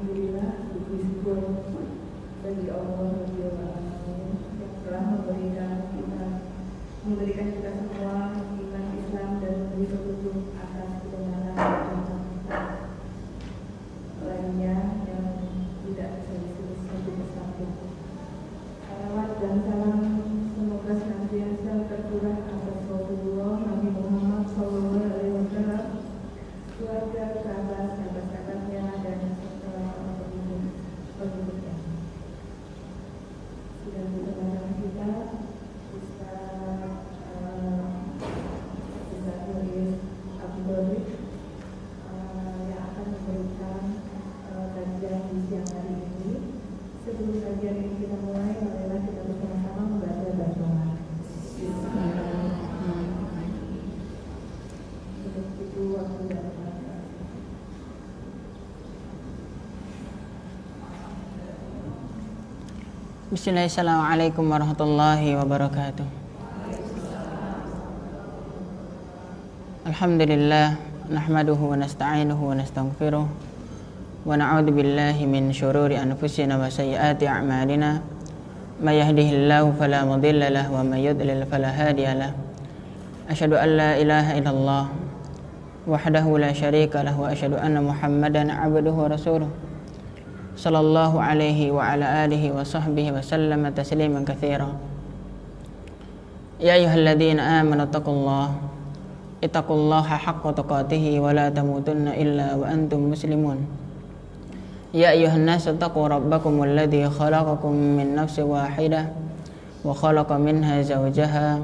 Alhamdulillah, puji syukur bagi Allah Subhanahu yang telah memberikan kita semua iman Islam dan memberi petunjuk atas kebenaran lainnya yang tidak bisa disebut sebagai Islam. Salawat dan salam semoga senantiasa tercurah atas Rasulullah Nabi Muhammad SAW, keluarga, sahabat-sahabatnya dan pengikutnya. Sudah bersama kita Ustaz Nuris Abdul yang akan memberikan kajian di siang hari ini. Sebelum kajian ini kita mulai, marilah kita bersama-sama membaca basmalah. Itu waktu dan Bismillahirrahmanirrahim. Assalamualaikum warahmatullahi wabarakatuh. Alhamdulillah, nahmaduhu wa nasta'inuhu wa nastaghfiruh wa na'udzu billahi min syururi anfusina wa sayyiati a'malina. May yahdihillahu fala mudilla lahu wa may yudlil fala hadiya lahu. Asyhadu an la ilaha illallah wahdahu la syarika lahu wa asyhadu anna Muhammadan 'abduhu wa rasuluh. Sallallahu alaihi wa ala alihi wa sahbihi wa sallama tasliman katsira. Ya ayyuhalladzina amanu ittaqullaha haqqa tuqatih wa la tamutunna illa wa antum muslimun. Ya ayyuhan nasu taqu rabbakumul ladzi khalaqakum min nafsin wahidah wa khalaqa minha zawjaha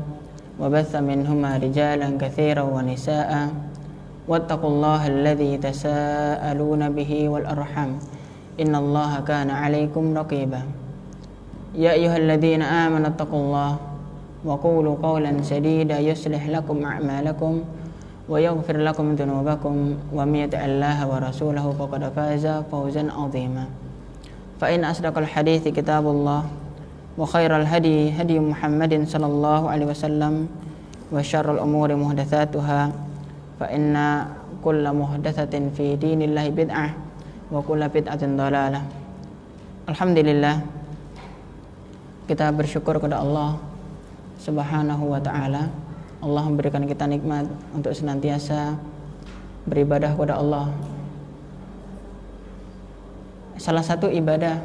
wa batha minhuma rijalan katsiran wa nisaa'a wattaqullaha alladzi tasaaluna bihi wal arham innallaha kana 'alaikum raqiba. Ya ayyuhalladzina amanu taqullaha wa qulu qawlan sadida yuslih lakum a'malakum wa yaghfir lakum dhunubakum wa may yuti'illaha wa rasulahu faqad faza fawzan 'azima. Fa in asdaqal hadithi kitabullah wa khairal hadi hadi Muhammadin sallallahu alaihi wasallam wa syarrul umuri muhdatsatuha fa inna kulla muhdatsatin fi dinillahi bid'ah wa kullu bid'atin dhalalah. Alhamdulillah, kita bersyukur kepada Allah Subhanahu wa ta'ala. Allah memberikan kita nikmat untuk senantiasa beribadah kepada Allah. Salah satu ibadah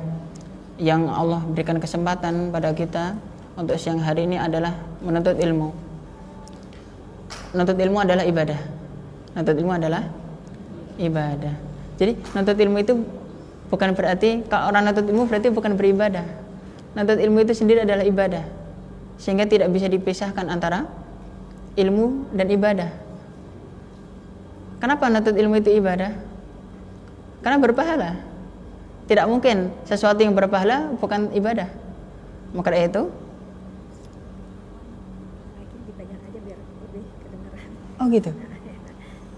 yang Allah berikan kesempatan pada kita untuk siang hari ini adalah menuntut ilmu. Menuntut ilmu adalah ibadah. Menuntut ilmu adalah ibadah. Jadi nuntut ilmu itu bukan berarti kalau orang nuntut ilmu berarti bukan beribadah. Nuntut ilmu itu sendiri adalah ibadah, sehingga tidak bisa dipisahkan antara ilmu dan ibadah. Kenapa nuntut ilmu itu ibadah? Karena berpahala. Tidak mungkin sesuatu yang berpahala bukan ibadah. Maka itu dipegang aja biar lebih kedengaran. Oh gitu.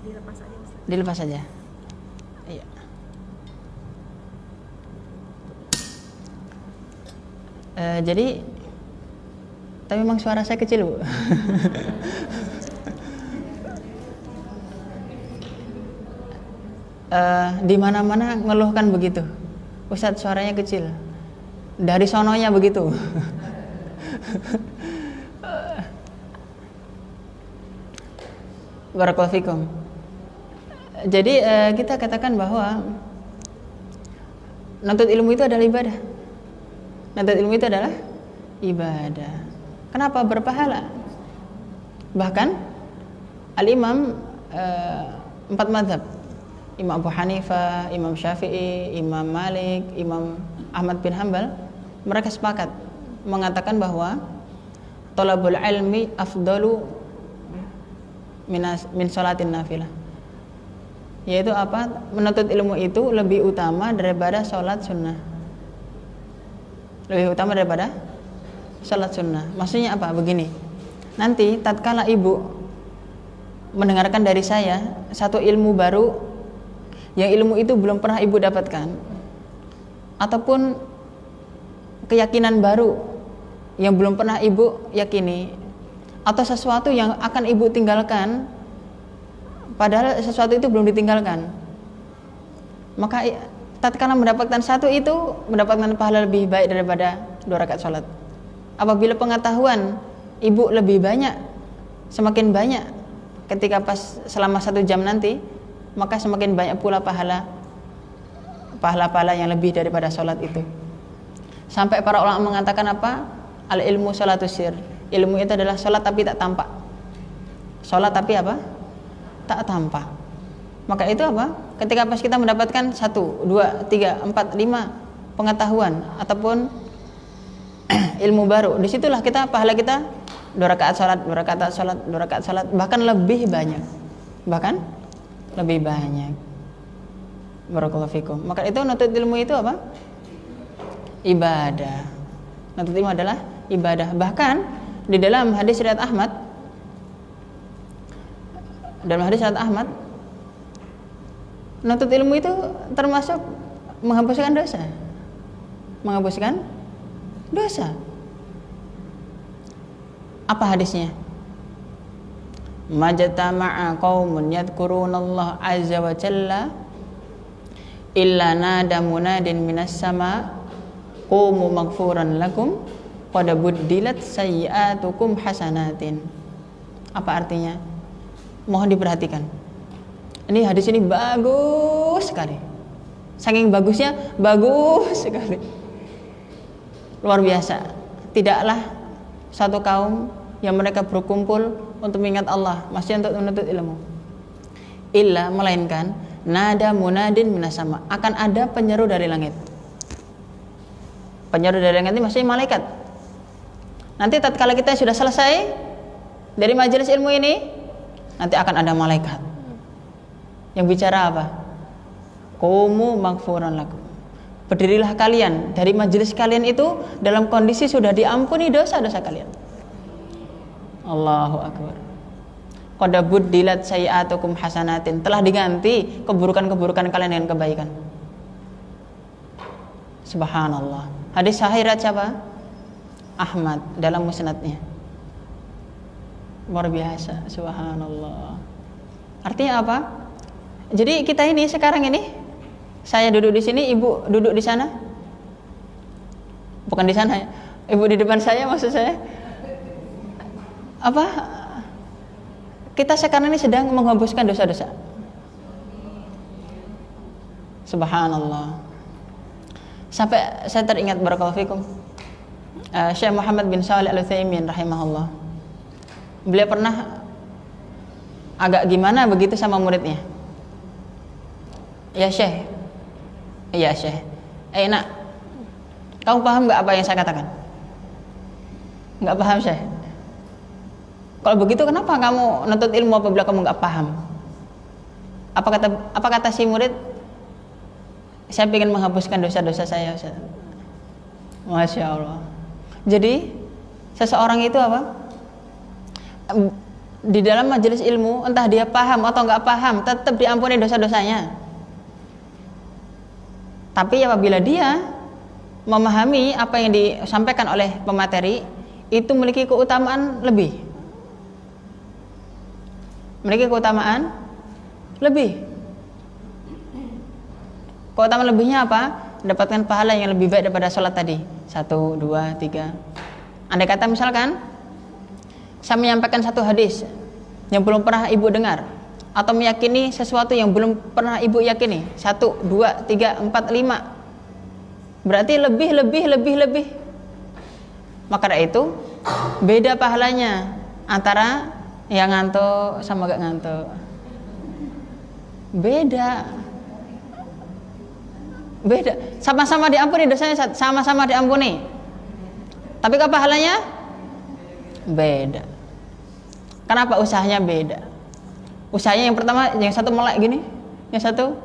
Dilepas aja. Dilepas saja. Iya. Jadi, tapi memang suara saya kecil, Bu. Di mana-mana ngeluhkan begitu. Ustadz, suaranya kecil. Dari sononya begitu. Barakallahu fikum. Jadi kita katakan bahwa nuntut ilmu itu adalah ibadah. Nuntut ilmu itu adalah ibadah. Kenapa berpahala? Bahkan al-imam 4 mazhab, Imam Abu Hanifah, Imam Syafi'i, Imam Malik, Imam Ahmad bin Hanbal, mereka sepakat mengatakan bahwa thalabul ilmi afdalu min sholatin nafilah. Yaitu apa? Menuntut ilmu itu lebih utama daripada sholat sunnah. Lebih utama daripada sholat sunnah. Maksudnya apa? Begini, nanti tatkala ibu mendengarkan dari saya satu ilmu baru yang ilmu itu belum pernah ibu dapatkan, ataupun keyakinan baru yang belum pernah ibu yakini, atau sesuatu yang akan ibu tinggalkan padahal sesuatu itu belum ditinggalkan, maka tatkala mendapatkan satu itu mendapatkan pahala lebih baik daripada 2 rakaat sholat. Apabila pengetahuan ibu lebih banyak, semakin banyak ketika pas selama 1 jam nanti, maka semakin banyak pula pahala yang lebih daripada sholat itu. Sampai para ulama mengatakan apa? Al ilmu sholatus sir. Ilmu itu adalah sholat tapi tak tampak. Sholat tapi apa? Tak tampak. Maka itu apa? Ketika pas kita mendapatkan 1, 2, 3, 4, 5 pengetahuan ataupun ilmu baru, disitulah kita pahala kita 2 rakaat sholat, 2 rakaat sholat, 2 rakaat sholat, bahkan lebih banyak. Barakallahu fikum. Maka itu nuntut ilmu itu apa? Ibadah. Nuntut ilmu adalah ibadah. Bahkan di dalam hadis riwayat Ahmad, nuntut ilmu itu termasuk menghapuskan dosa. Apa hadisnya? Majtama'a qaumun yadhkurunallaha azza wa jalla illa nada munadin minas sama qumu maghfuran lakum qad buddilat sayyi'atukum hasanatin. Apa artinya? Mohon diperhatikan. Ini hadis ini bagus sekali. Saking bagusnya, bagus sekali. Luar biasa. Tidaklah satu kaum yang mereka berkumpul untuk mengingat Allah, maksudnya untuk menuntut ilmu. Illa, melainkan nada munadin minas sama, akan ada penyeru dari langit. Penyeru dari langit ini maksudnya malaikat. Nanti tatkala kita sudah selesai dari majelis ilmu ini, nanti akan ada malaikat yang bicara apa? Qumu maghfuran lakum. Berdirilah kalian dari majelis kalian itu dalam kondisi sudah diampuni dosa-dosa kalian. Allahu akbar. Qad buddilat sayyi'atukum hasanatin. Telah diganti keburukan-keburukan kalian dengan kebaikan. Subhanallah. Hadis sahih riwayat siapa? Ahmad dalam musnadnya. Luar biasa. Subhanallah. Artinya apa? Jadi kita ini sekarang ini, saya duduk di sini, ibu duduk di sana. Bukan di sana ya. Ibu di depan saya, maksud saya. Apa? Kita sekarang ini sedang menghapuskan dosa-dosa. Subhanallah. Sampai saya teringat barakallahu fikum, Syekh Muhammad bin Shalih Al-Utsaimin rahimahullah. Beliau pernah agak gimana begitu sama muridnya. Ya Syekh, nak, kamu paham gak apa yang saya katakan? Gak paham Syekh. Kalau begitu kenapa kamu nuntut ilmu apabila kamu gak paham? Apa kata si murid? Saya ingin menghapuskan dosa-dosa saya, Ustaz. Masya Allah. Jadi seseorang itu apa? Di dalam majelis ilmu, entah dia paham atau nggak paham, tetap diampuni dosa-dosanya. Tapi apabila dia memahami apa yang disampaikan oleh pemateri, itu memiliki keutamaan lebih. Keutamaan lebihnya apa? Dapatkan pahala yang lebih baik daripada sholat tadi. 1, 2, 3. Andai kata misalkan saya menyampaikan satu hadis yang belum pernah ibu dengar, atau meyakini sesuatu yang belum pernah ibu yakini, 1, 2, 3, 4, 5, berarti lebih. Maka dari itu beda pahalanya antara yang ngantuk sama gak ngantuk. Beda. Sama-sama diampuni dosanya, sama-sama diampuni, tapi kok pahalanya beda. Kenapa? Usahanya beda. Usahanya yang pertama, yang satu melek gini, yang satu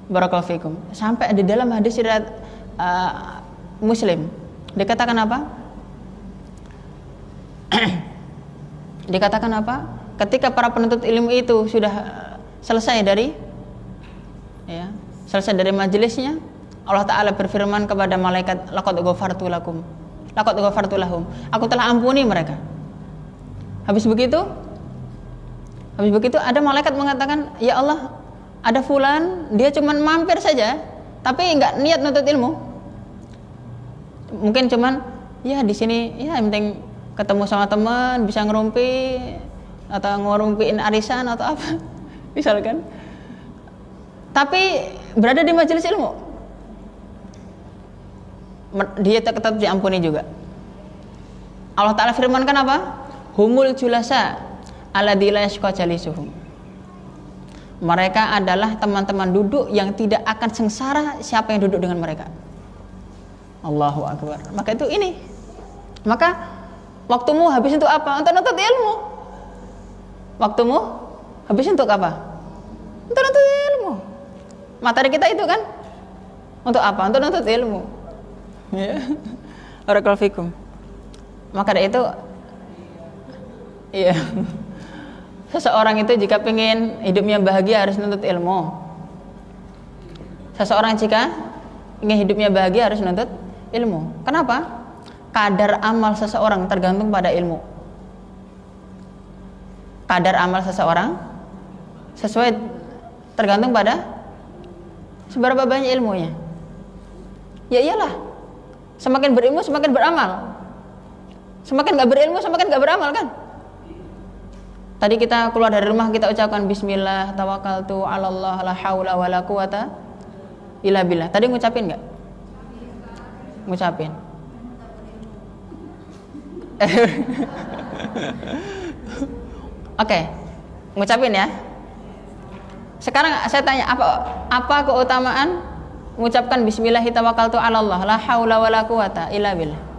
barakallahu fikum. Sampai di dalam hadis riwayat Muslim dikatakan apa? Dikatakan apa? Ketika para penuntut ilmu itu sudah selesai dari majelisnya, Allah Ta'ala berfirman kepada malaikat, laqad ghafartu lahum, aku telah ampuni mereka. Habis begitu ada malaikat mengatakan, ya Allah, Ada fulan, dia cuman mampir saja, tapi nggak niat nuntut ilmu. Mungkin cuman ya di sini ya yang penting ketemu sama teman, bisa ngerumpi atau ngerumpiin arisan atau apa, misalkan. Tapi berada di majelis ilmu, dia tetap diampuni juga. Allah Ta'ala firmankan apa? Humul julasa alladzi la yashqa jalisuhum. Mereka adalah teman-teman duduk yang tidak akan sengsara siapa yang duduk dengan mereka. Allahu Akbar. Maka itu ini. Maka waktumu habis untuk apa? Untuk nuntut ilmu. Waktumu habis untuk apa? Untuk nuntut ilmu. Materi kita itu kan untuk apa? Untuk nuntut ilmu. Ya. Barakallahu fikum. Maka dari itu iya. Seseorang itu jika ingin hidupnya bahagia harus nuntut ilmu. Seseorang jika ingin hidupnya bahagia harus nuntut ilmu. Kenapa? Kadar amal seseorang tergantung pada ilmu. Kadar amal seseorang sesuai tergantung pada seberapa banyak ilmunya. Ya iyalah. Semakin berilmu semakin beramal. Semakin gak berilmu semakin gak beramal kan? Tadi kita keluar dari rumah kita ucapkan bismillah tawakkaltu 'alallah la haula wala quwata illa billah. Tadi ngucapin enggak? Ngucapin. Oke. Ngucapin ya. Sekarang saya tanya apa keutamaan mengucapkan bismillah tawakkaltu 'alallah la haula wala quwata illa billah?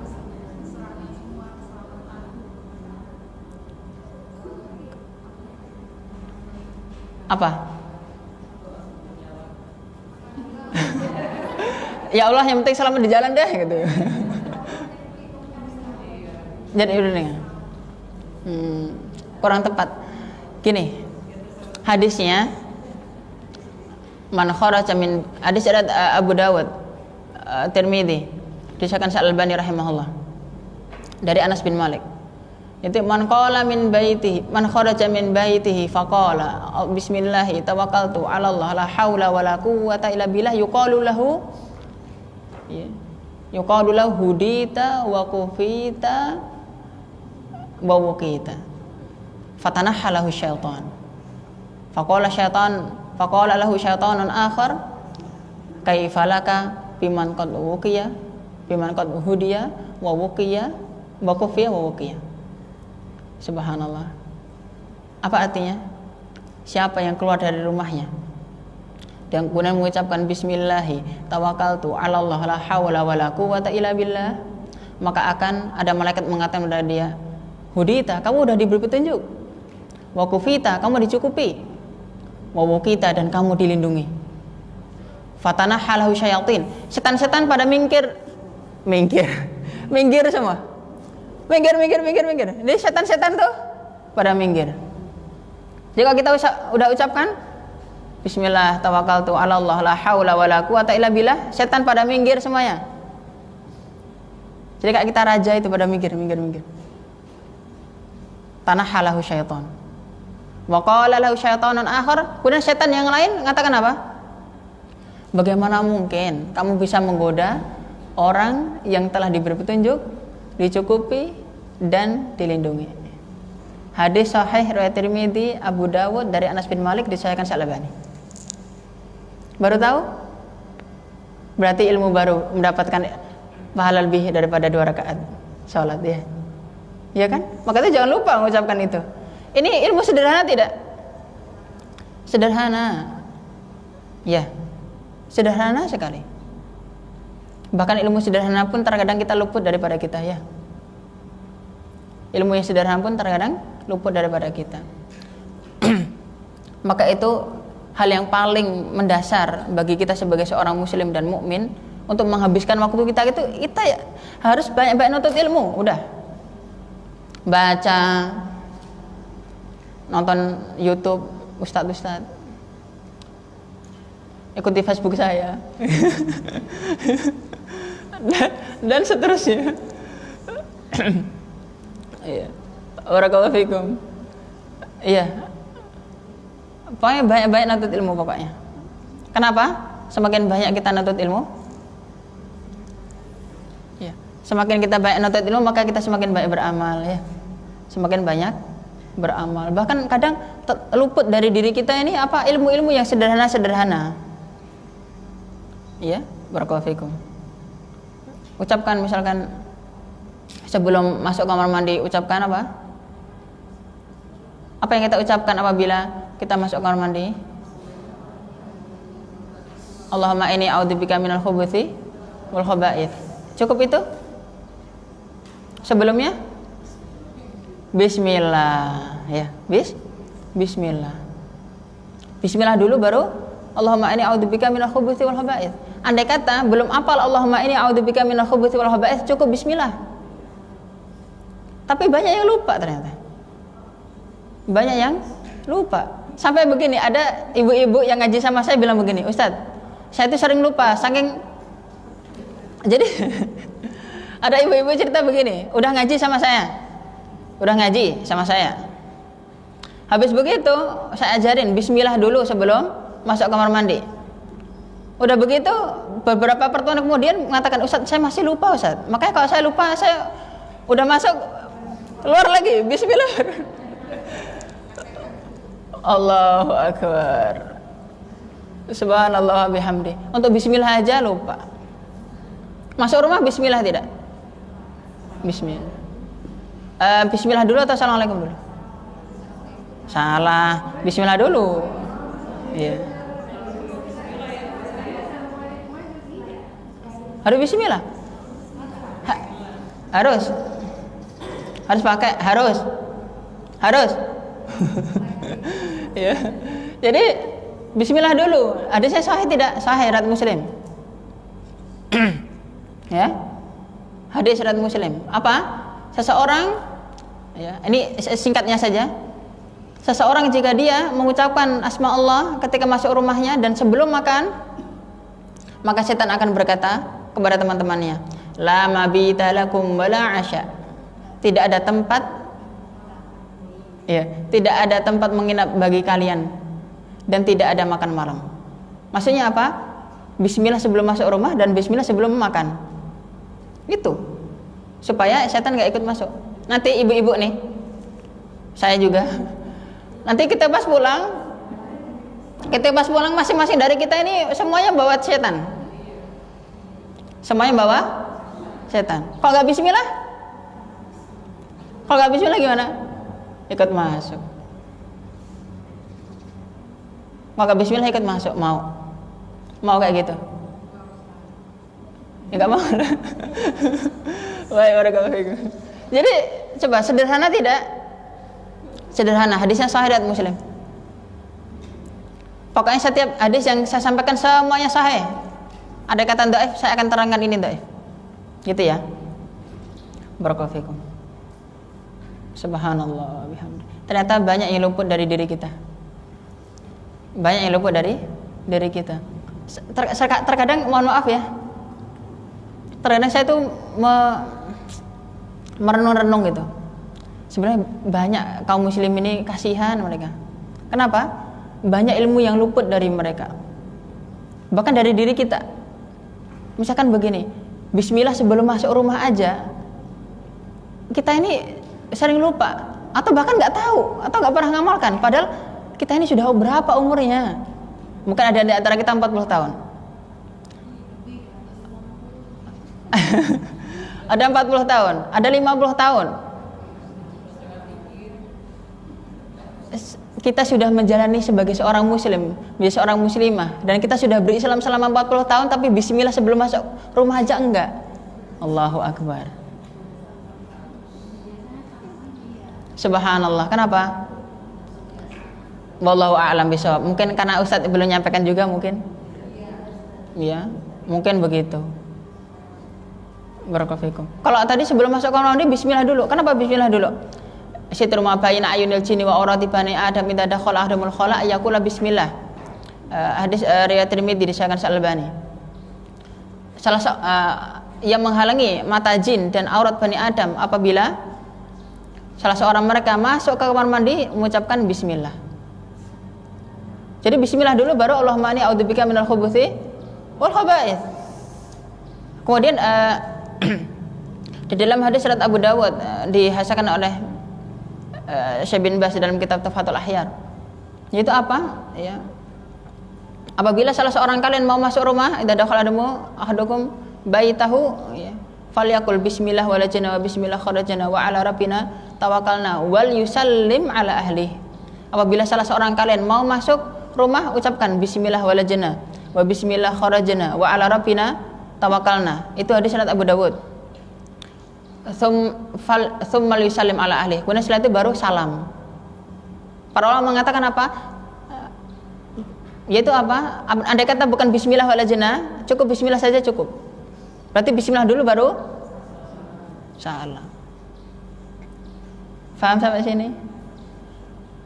Apa? Ya Allah yang penting selamat di jalan deh gitu. Jadi udah kurang tepat. Gini, hadisnya man kharaja min hadis riwayat Abu Dawud, Tirmidzi, disahkan Al-Albani rahimahullah. Dari Anas bin Malik. Itu man qala min baitihi man kharaja min baitihi faqala bismillah tawakkaltu 'ala Allah la haula wala quwwata illa billah yuqalu lahu hudita wa kufita wa wuqita fatanaha lahu syaitan faqala lahu syaitanun akhar kaifalaka biman qad wuqiya biman qad hudiya wa wuqiya wa kufiya wa wuqiya. Subhanallah. Apa artinya? Siapa yang keluar dari rumahnya dan kemudian mengucapkan bismillahi tawakkaltu 'ala Allah la haula wala quwwata illa billah, maka akan ada malaikat mengatakan kepada dia, hudita, kamu sudah diberi petunjuk. Wa kufita, kamu dicukupi. Wa wuqita, dan kamu dilindungi. Fatanaha lahu syayatin, setan-setan pada minggir semua. Minggir. Jadi setan-setan tuh pada minggir. Jika kita udah ucapkan bismillah tawakkaltu 'ala Allah la haula wala quwata illa billah, setan pada minggir semuanya. Jadi kayak kita raja itu pada minggir. Tanaha lahu syaitan. Wa qala lahu syaitanun akhar, kemudian setan yang lain mengatakan apa? Bagaimana mungkin kamu bisa menggoda orang yang telah diberi petunjuk, dicukupi dan dilindungi. Hadis sahih riwayat Tirmidzi, Abu Dawud dari Anas bin Malik disahkan Al-Albani. Baru tahu? Berarti ilmu baru mendapatkan pahala lebih daripada 2 rakaat salat ya. Ya kan? Maka itu jangan lupa mengucapkan itu. Ini ilmu sederhana tidak? Sederhana. Ya. Sederhana sekali. Bahkan ilmu sederhana pun terkadang kita luput daripada kita ya. Ilmu yang sederhana pun terkadang luput daripada kita. Maka itu hal yang paling mendasar bagi kita sebagai seorang muslim dan mukmin untuk menghabiskan waktu kita itu, kita ya harus banyak-banyak nuntut ilmu. Udah. Baca, nonton YouTube ustadz, ikuti Facebook saya. dan seterusnya. Iya. Barakallahu fikum. Iya. Pokoknya banyak-banyak nuntut ilmu pokoknya. Kenapa? Semakin banyak kita nuntut ilmu, ya, semakin kita banyak nuntut ilmu maka kita semakin banyak beramal ya. Semakin banyak beramal. Bahkan kadang luput dari diri kita ini apa ilmu-ilmu yang sederhana-sederhana. Ya, barakallahu fikum. Ucapkan misalkan sebelum masuk kamar mandi, ucapkan apa? Apa yang kita ucapkan apabila kita masuk kamar mandi? Allahumma inni a'udzubika minal khubuthi wal khaba'ith. Cukup itu? Sebelumnya Bismillah ya, Bismillah. Bismillah dulu baru Allahumma inni a'udzubika minal khubuthi wal khaba'ith. Andai kata belum hafal Allahumma inni a'udzubika minal khubuthi wal khaba'ith, cukup Bismillah. Tapi banyak yang lupa ternyata. Banyak yang lupa. Sampai begini, ada ibu-ibu yang ngaji sama saya bilang begini, Ustadz, saya itu sering lupa, saking jadi ada ibu-ibu cerita begini, udah ngaji sama saya. Habis begitu, saya ajarin Bismillah dulu sebelum masuk kamar mandi. Udah begitu, beberapa pertemuan kemudian mengatakan, Ustadz, saya masih lupa Ustadz. Makanya kalau saya lupa, saya udah masuk, keluar lagi, Bismillah. Allahu Akbar. Subhanallah bihamdi. Untuk Bismillah aja lupa. Masuk rumah Bismillah tidak? Bismillah. Bismillah dulu atau Assalamualaikum dulu? Salah. Bismillah dulu. Iya. Harus Bismillah. Harus pakai, harus. Ya. Jadi Bismillah dulu. Hadisnya sahih tidak? Sahih, riwayat Muslim. Ya. Hadis riwayat Muslim. Apa? Seseorang, ya, ini singkatnya saja. Seseorang jika dia mengucapkan asma Allah ketika masuk rumahnya dan sebelum makan, maka setan akan berkata kepada teman-temannya, la mabita lakum wala asya. Tidak ada tempat, ya, tidak ada tempat menginap bagi kalian dan tidak ada makan malam. Maksudnya apa? Bismillah sebelum masuk rumah dan Bismillah sebelum makan. Itu supaya setan gak ikut masuk. Nanti ibu-ibu nih, saya juga, nanti kita pas pulang masing-masing dari kita ini semuanya bawa setan. Semuanya bawa setan. Kalau gak Bismillah gimana? Ikut masuk. Maka Bismillah ikut masuk, mau kayak gitu? Ya nggak mau. Baik, barakallahu fikum. Jadi coba sederhana tidak? Sederhana. Hadisnya sahih riwayat Muslim. Pokoknya setiap hadis yang saya sampaikan semuanya sahih. Ada kata dhaif, saya akan terangkan ini dhaif. Gitu ya. Barakallahu fikum. Subhanallah bihamdi. Ternyata banyak yang luput dari diri kita. Banyak yang luput dari diri kita. Terkadang mohon maaf ya. Terkadang saya tuh merenung-renung gitu. Sebenarnya banyak kaum muslim ini kasihan mereka. Kenapa? Banyak ilmu yang luput dari mereka. Bahkan dari diri kita. Misalkan begini, Bismillah sebelum masuk rumah aja, kita ini sering lupa, atau bahkan nggak tahu, atau nggak pernah ngamalkan. Padahal kita ini sudah berapa umurnya? Mungkin ada di antara kita 40 tahun. Ada 40 tahun, ada 50 tahun. Kita sudah menjalani sebagai seorang muslim, menjadi seorang muslimah, dan kita sudah berislam selama 40 tahun, tapi Bismillah sebelum masuk rumah aja enggak. Allahu Akbar. Subhanallah. Kenapa? Wallahu a'lam bishawab. Mungkin karena Ustadz belum nyampaikan juga mungkin. Ya, mungkin begitu. Barakallahu fikum. Kalau tadi sebelum masuk kamar mandi Bismillah dulu. Kenapa Bismillah dulu? Sitru ma baina ayunil jinni wa aurati bani adam idza dakhala ahdumul khala yaqula bismillah. Hadis riwayat Tirmidzi disahkan Al-Albani. Yang menghalangi mata jin dan aurat bani Adam apabila salah seorang mereka masuk ke kamar mandi mengucapkan bismillah. Jadi bismillah dulu baru Allahumma inni a'udzubika minal khubuthi wal khaba'ith. Kemudian di dalam hadis riwayat Abu Dawud dihasankan oleh Syekh bin Baz dalam kitab Tuhfatul Ahyar. Yaitu apa? Ya. Apabila salah seorang kalian mau masuk rumah, idza dakhala ahadukum baitahu, ya, falyaqul bismillah walajna wa bismillah kharajna wa ala rabbina tawakkalna wal yusallim ala ahli. Apabila salah seorang kalian mau masuk rumah, ucapkan bismillah walajna wa bismillah kharajna wa ala rabbina tawakkalna. Itu hadis riwayat Abu Dawud. Tsumma yusallim ala ahli. Kemudian setelah itu baru salam. Para ulama mengatakan apa? Yaitu apa? Andai kata bukan bismillah walajna, cukup bismillah saja cukup. Berarti bismillah dulu baru salam. Faham sampai sini?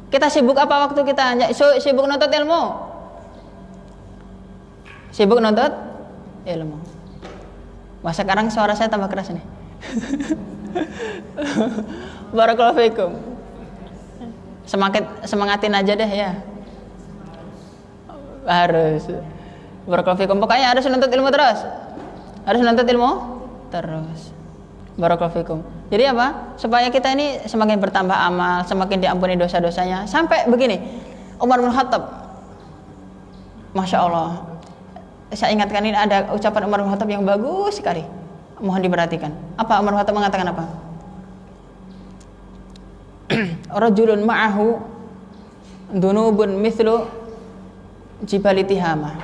Kita sibuk apa waktu kita? Sibuk nuntut ilmu. Sibuk nuntut ilmu. Wah, sekarang suara saya tambah keras nih. Barakallahu fiikum. Semangatin aja deh ya. Harus. Barakallahu fiikum. Pokoknya harus nuntut ilmu terus. Harus nuntut ilmu terus. Barakallahu fiikum. Jadi apa? Supaya kita ini semakin bertambah amal, semakin diampuni dosa-dosanya. Sampai begini, Umar bin Khattab, Masya Allah, saya ingatkan ini ada ucapan Umar bin Khattab yang bagus sekali. Mohon diperhatikan. Apa Umar bin Khattab mengatakan apa? Rajulun ma'ahu dunubun mithlu jibali Tihama.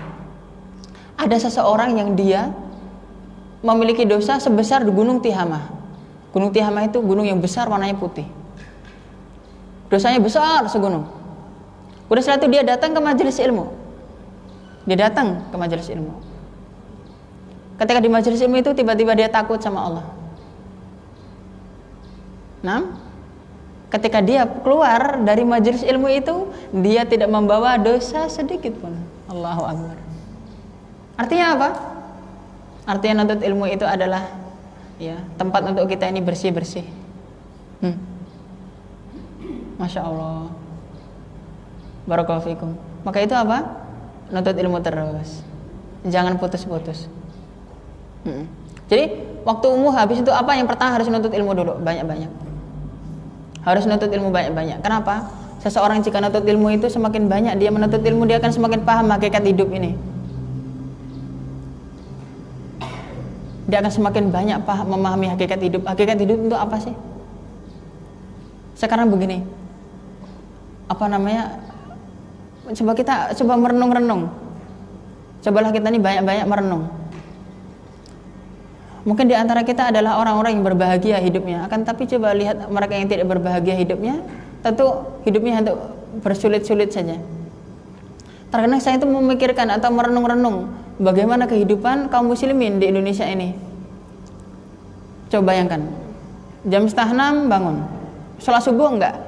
Ada seseorang yang dia memiliki dosa sebesar gunung Tihama. Gunung Tihama itu gunung yang besar, warnanya putih. Dosanya besar segunung. Kemudian setelah itu dia datang ke majelis ilmu. Dia datang ke majelis ilmu. Ketika di majelis ilmu itu tiba-tiba dia takut sama Allah. Nah, ketika dia keluar dari majelis ilmu itu, dia tidak membawa dosa sedikit pun. Allahu Akbar. Artinya apa? Artinya nuntut ilmu itu adalah ya, tempat untuk kita ini bersih-bersih. Masya Allah. Barakallahu fikum. Maka itu apa? Nuntut ilmu terus. Jangan putus-putus. Jadi waktu umum habis itu apa yang pertama harus nuntut ilmu dulu, banyak-banyak. Harus nuntut ilmu banyak-banyak. Kenapa? Seseorang jika nuntut ilmu itu semakin banyak dia menuntut ilmu, dia akan semakin paham hakikat hidup ini. Dia akan semakin banyak memahami hakikat hidup. Hakikat hidup itu apa sih? Sekarang begini, apa namanya? Coba merenung-renung. Cobalah kita ini banyak-banyak merenung. Mungkin di antara kita adalah orang-orang yang berbahagia hidupnya, akan tapi coba lihat mereka yang tidak berbahagia hidupnya, tentu hidupnya untuk bersulit-sulit saja. Terkadang saya itu memikirkan atau merenung-renung bagaimana kehidupan kaum muslimin di Indonesia ini. Coba bayangkan, jam 5:30 bangun, sholat subuh enggak,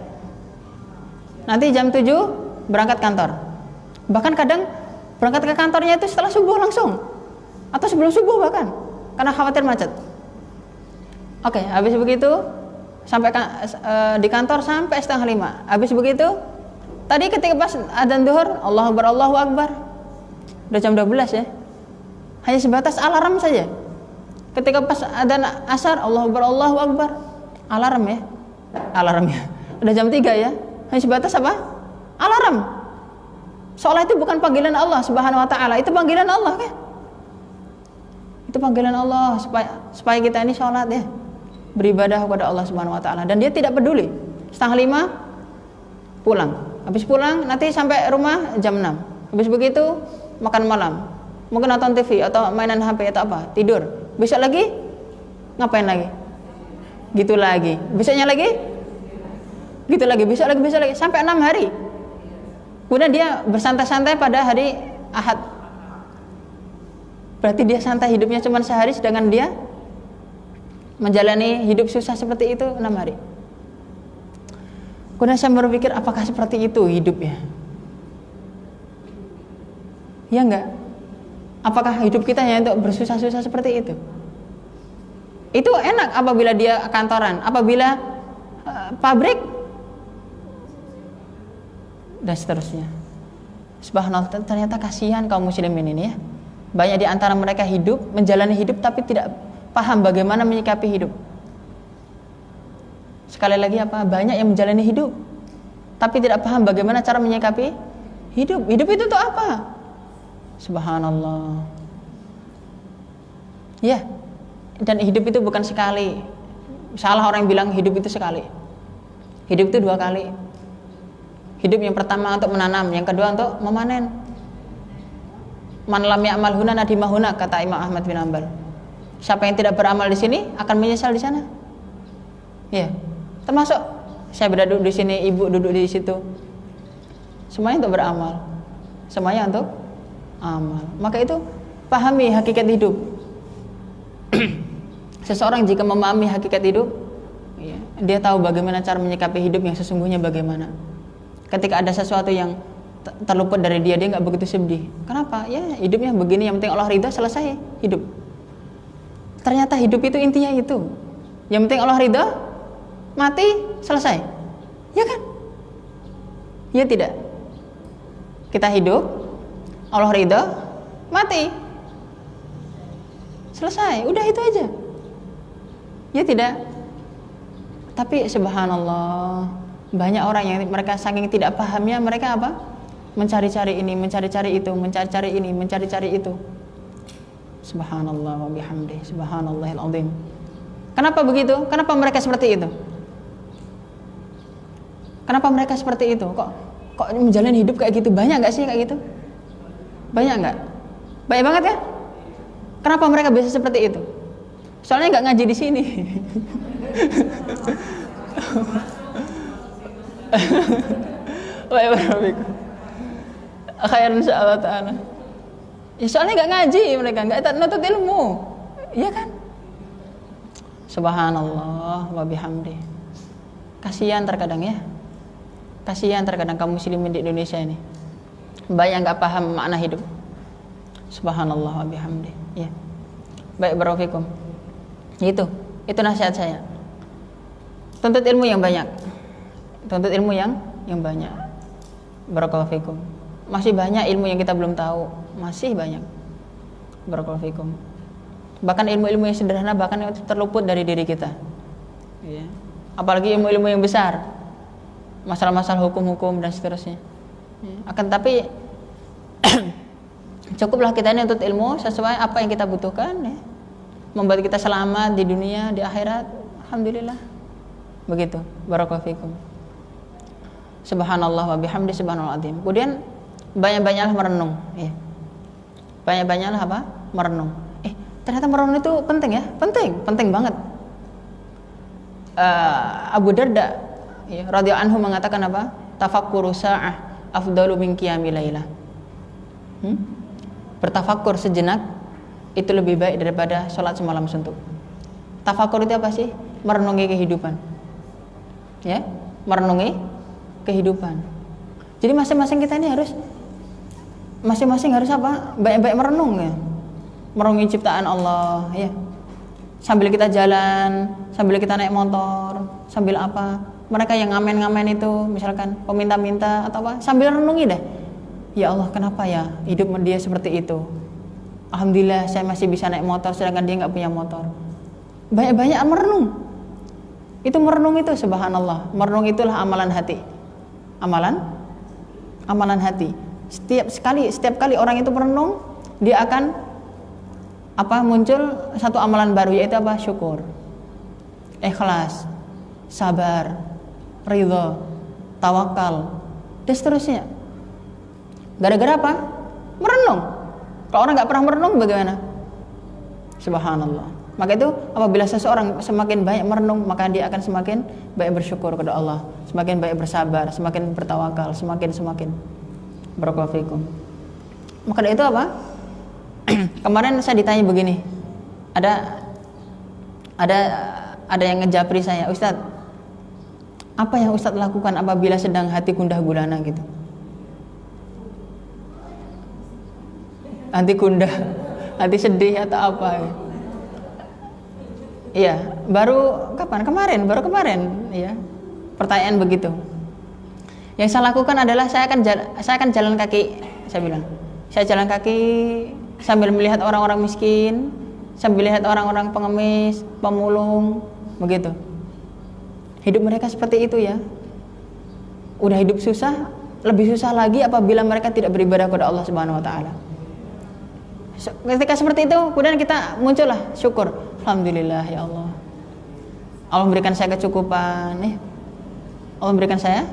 nanti jam 7 berangkat kantor. Bahkan kadang berangkat ke kantornya itu setelah subuh langsung, atau sebelum subuh bahkan, karena khawatir macet. Oke, habis begitu sampai di kantor sampai 4:30. Habis begitu tadi ketika pas adzan zuhur, Allahu Akbar, Allahu Akbar, udah jam 12 ya. Hanya sebatas alarm saja. Ketika pas adzan asar, Allahu Akbar, Allahu Akbar, alarm ya. Alarmnya udah jam 3 ya. Hanya sebatas apa? Alarm. Seolah itu bukan panggilan Allah Subhanahu wa taala, itu panggilan Allah kan? Itu panggilan Allah supaya kita ini sholat ya, beribadah kepada Allah Subhanahu wa taala, dan dia tidak peduli. 4:30 pulang. Habis pulang nanti sampai rumah jam 6. Habis begitu makan malam. Mungkin nonton TV atau mainan HP atau apa, tidur. Besok lagi ngapain lagi? Gitu lagi. Besoknya lagi? Gitu lagi. Besok lagi sampai 6 hari. Kemudian dia bersantai-santai pada hari Ahad. Berarti dia santai hidupnya cuma sehari, sedangkan dia menjalani hidup susah seperti itu 6 hari. Kemudian saya berpikir, apakah seperti itu hidupnya? Ya enggak? Apakah hidup kita hanya untuk bersusah-susah seperti itu? Itu enak apabila dia kantoran, apabila pabrik, dan seterusnya. Subhanallah, ternyata kasihan kaum muslimin ini ya. Banyak di antara mereka hidup, menjalani hidup tapi tidak paham bagaimana menyikapi hidup. Sekali lagi apa? Banyak yang menjalani hidup tapi tidak paham bagaimana cara menyikapi hidup. Hidup itu tuh apa? Subhanallah. Ya. Dan hidup itu bukan sekali. Salah orang yang bilang hidup itu sekali. Hidup itu 2 kali. Hidup yang pertama untuk menanam, yang kedua untuk memanen. Man lam ya'mal huna nadima huna, kata Imam Ahmad bin Hanbal. Siapa yang tidak beramal di sini akan menyesal di sana. Ya. Termasuk saya duduk di sini, ibu duduk di situ. Semuanya untuk beramal. Semuanya untuk amal. Maka itu pahami hakikat hidup. Seseorang jika memahami hakikat hidup, ya, dia tahu bagaimana cara menyikapi hidup yang sesungguhnya bagaimana. Ketika ada sesuatu yang terluput dari dia nggak begitu sedih. Kenapa? Ya hidupnya begini, yang penting Allah ridha, selesai hidup. Ternyata hidup itu intinya itu. Yang penting Allah ridha, mati, selesai. Ya kan? Ya tidak. Kita hidup, Allah ridha, mati, selesai. Udah itu aja. Ya tidak. Tapi subhanallah, banyak orang yang mereka saking tidak pahamnya, mereka apa? Mencari-cari ini, mencari-cari itu, mencari-cari ini, mencari-cari itu. Subhanallah wa bihamdih, subhanallahil azim. Kenapa begitu? Kenapa mereka seperti itu? Kenapa mereka seperti itu? Kok menjalani hidup kayak gitu? Banyak nggak sih kayak gitu? Banyak nggak? Banyak banget ya? Kenapa mereka bisa seperti itu? Soalnya nggak ngaji di sini. Khairan insyaallah ta'ala. Ya soalnya nggak ngaji mereka, nggak nuntut ilmu, iya kan? Subhanallah wa bihamdi. Kasihan terkadang ya. Kasihan terkadang kaum muslimin di Indonesia ini. Banyak nggak paham makna hidup. Subhanallah wa bihamdi. Ya. Baik, barakallahu fikum. Itu nasihat saya. Tuntut ilmu yang banyak. Tuntut ilmu yang banyak. Barakallahu fikum. Masih banyak ilmu yang kita belum tahu, masih banyak. Barakallahu fikum. Bahkan ilmu-ilmu yang sederhana bahkan itu terluput dari diri kita. Ya. Apalagi ilmu-ilmu yang besar. Masalah-masalah hukum-hukum dan seterusnya. Ya. Akan tapi cukuplah kita ini untuk ilmu sesuai apa yang kita butuhkan ya. Membuat kita selamat di dunia, di akhirat. Alhamdulillah. Begitu. Barakallahu fikum. Subhanallah wa bihamdi subhanallah azim. Kemudian banyak-banyaklah merenung ya. Banyak-banyaklah apa? Merenung. Ternyata merenung itu penting ya. Penting banget. Abu Darda ya, radhiyallahu anhu mengatakan apa? Tafakkuru sa'ah afdalu min qiyamil lailah. Bertafakkur sejenak itu lebih baik daripada sholat semalam suntuk. Tafakur itu apa sih? Merenungi kehidupan. Ya, merenungi kehidupan. Jadi masing-masing kita ini harus apa? Baik-baik merenung ya. Merenungi ciptaan Allah ya. Sambil kita jalan, sambil kita naik motor, sambil apa? Mereka yang ngamen-ngamen itu misalkan peminta-minta atau apa, sambil renungi deh. Ya Allah, kenapa ya hidup dia seperti itu? Alhamdulillah saya masih bisa naik motor sedangkan dia nggak punya motor. Banyak-banyak merenung. Itu merenung itu subhanallah. Merenung itulah amalan hati. Amalan hati. Setiap kali orang itu merenung, dia akan muncul satu amalan baru, yaitu apa? Syukur, ikhlas, sabar, ridha, tawakal, dan seterusnya. Gara-gara apa? Merenung. Kalau orang nggak pernah merenung bagaimana? Subhanallah. Maka itu apabila seseorang semakin banyak merenung, maka dia akan semakin banyak bersyukur kepada Allah, semakin banyak bersabar, semakin bertawakal, semakin. Barakallahu fikum. Maka dari itu apa? Kemarin saya ditanya begini. Ada yang ngejapri saya, Ustadz, apa yang Ustadz lakukan apabila sedang hati gundah gulana gitu? Hati gundah, hati sedih atau apa? Iya, baru kemarin, ya. Pertanyaan begitu. Yang saya lakukan adalah saya akan jalan kaki saya bilang. Saya jalan kaki sambil melihat orang-orang miskin, sambil lihat orang-orang pengemis, pemulung, begitu. Hidup mereka seperti itu ya. Udah hidup susah, lebih susah lagi apabila mereka tidak beribadah kepada Allah Subhanahu wa taala. Ketika seperti itu, kemudian kita muncullah syukur. Alhamdulillah ya Allah. Allah memberikan saya kecukupan, Allah memberikan saya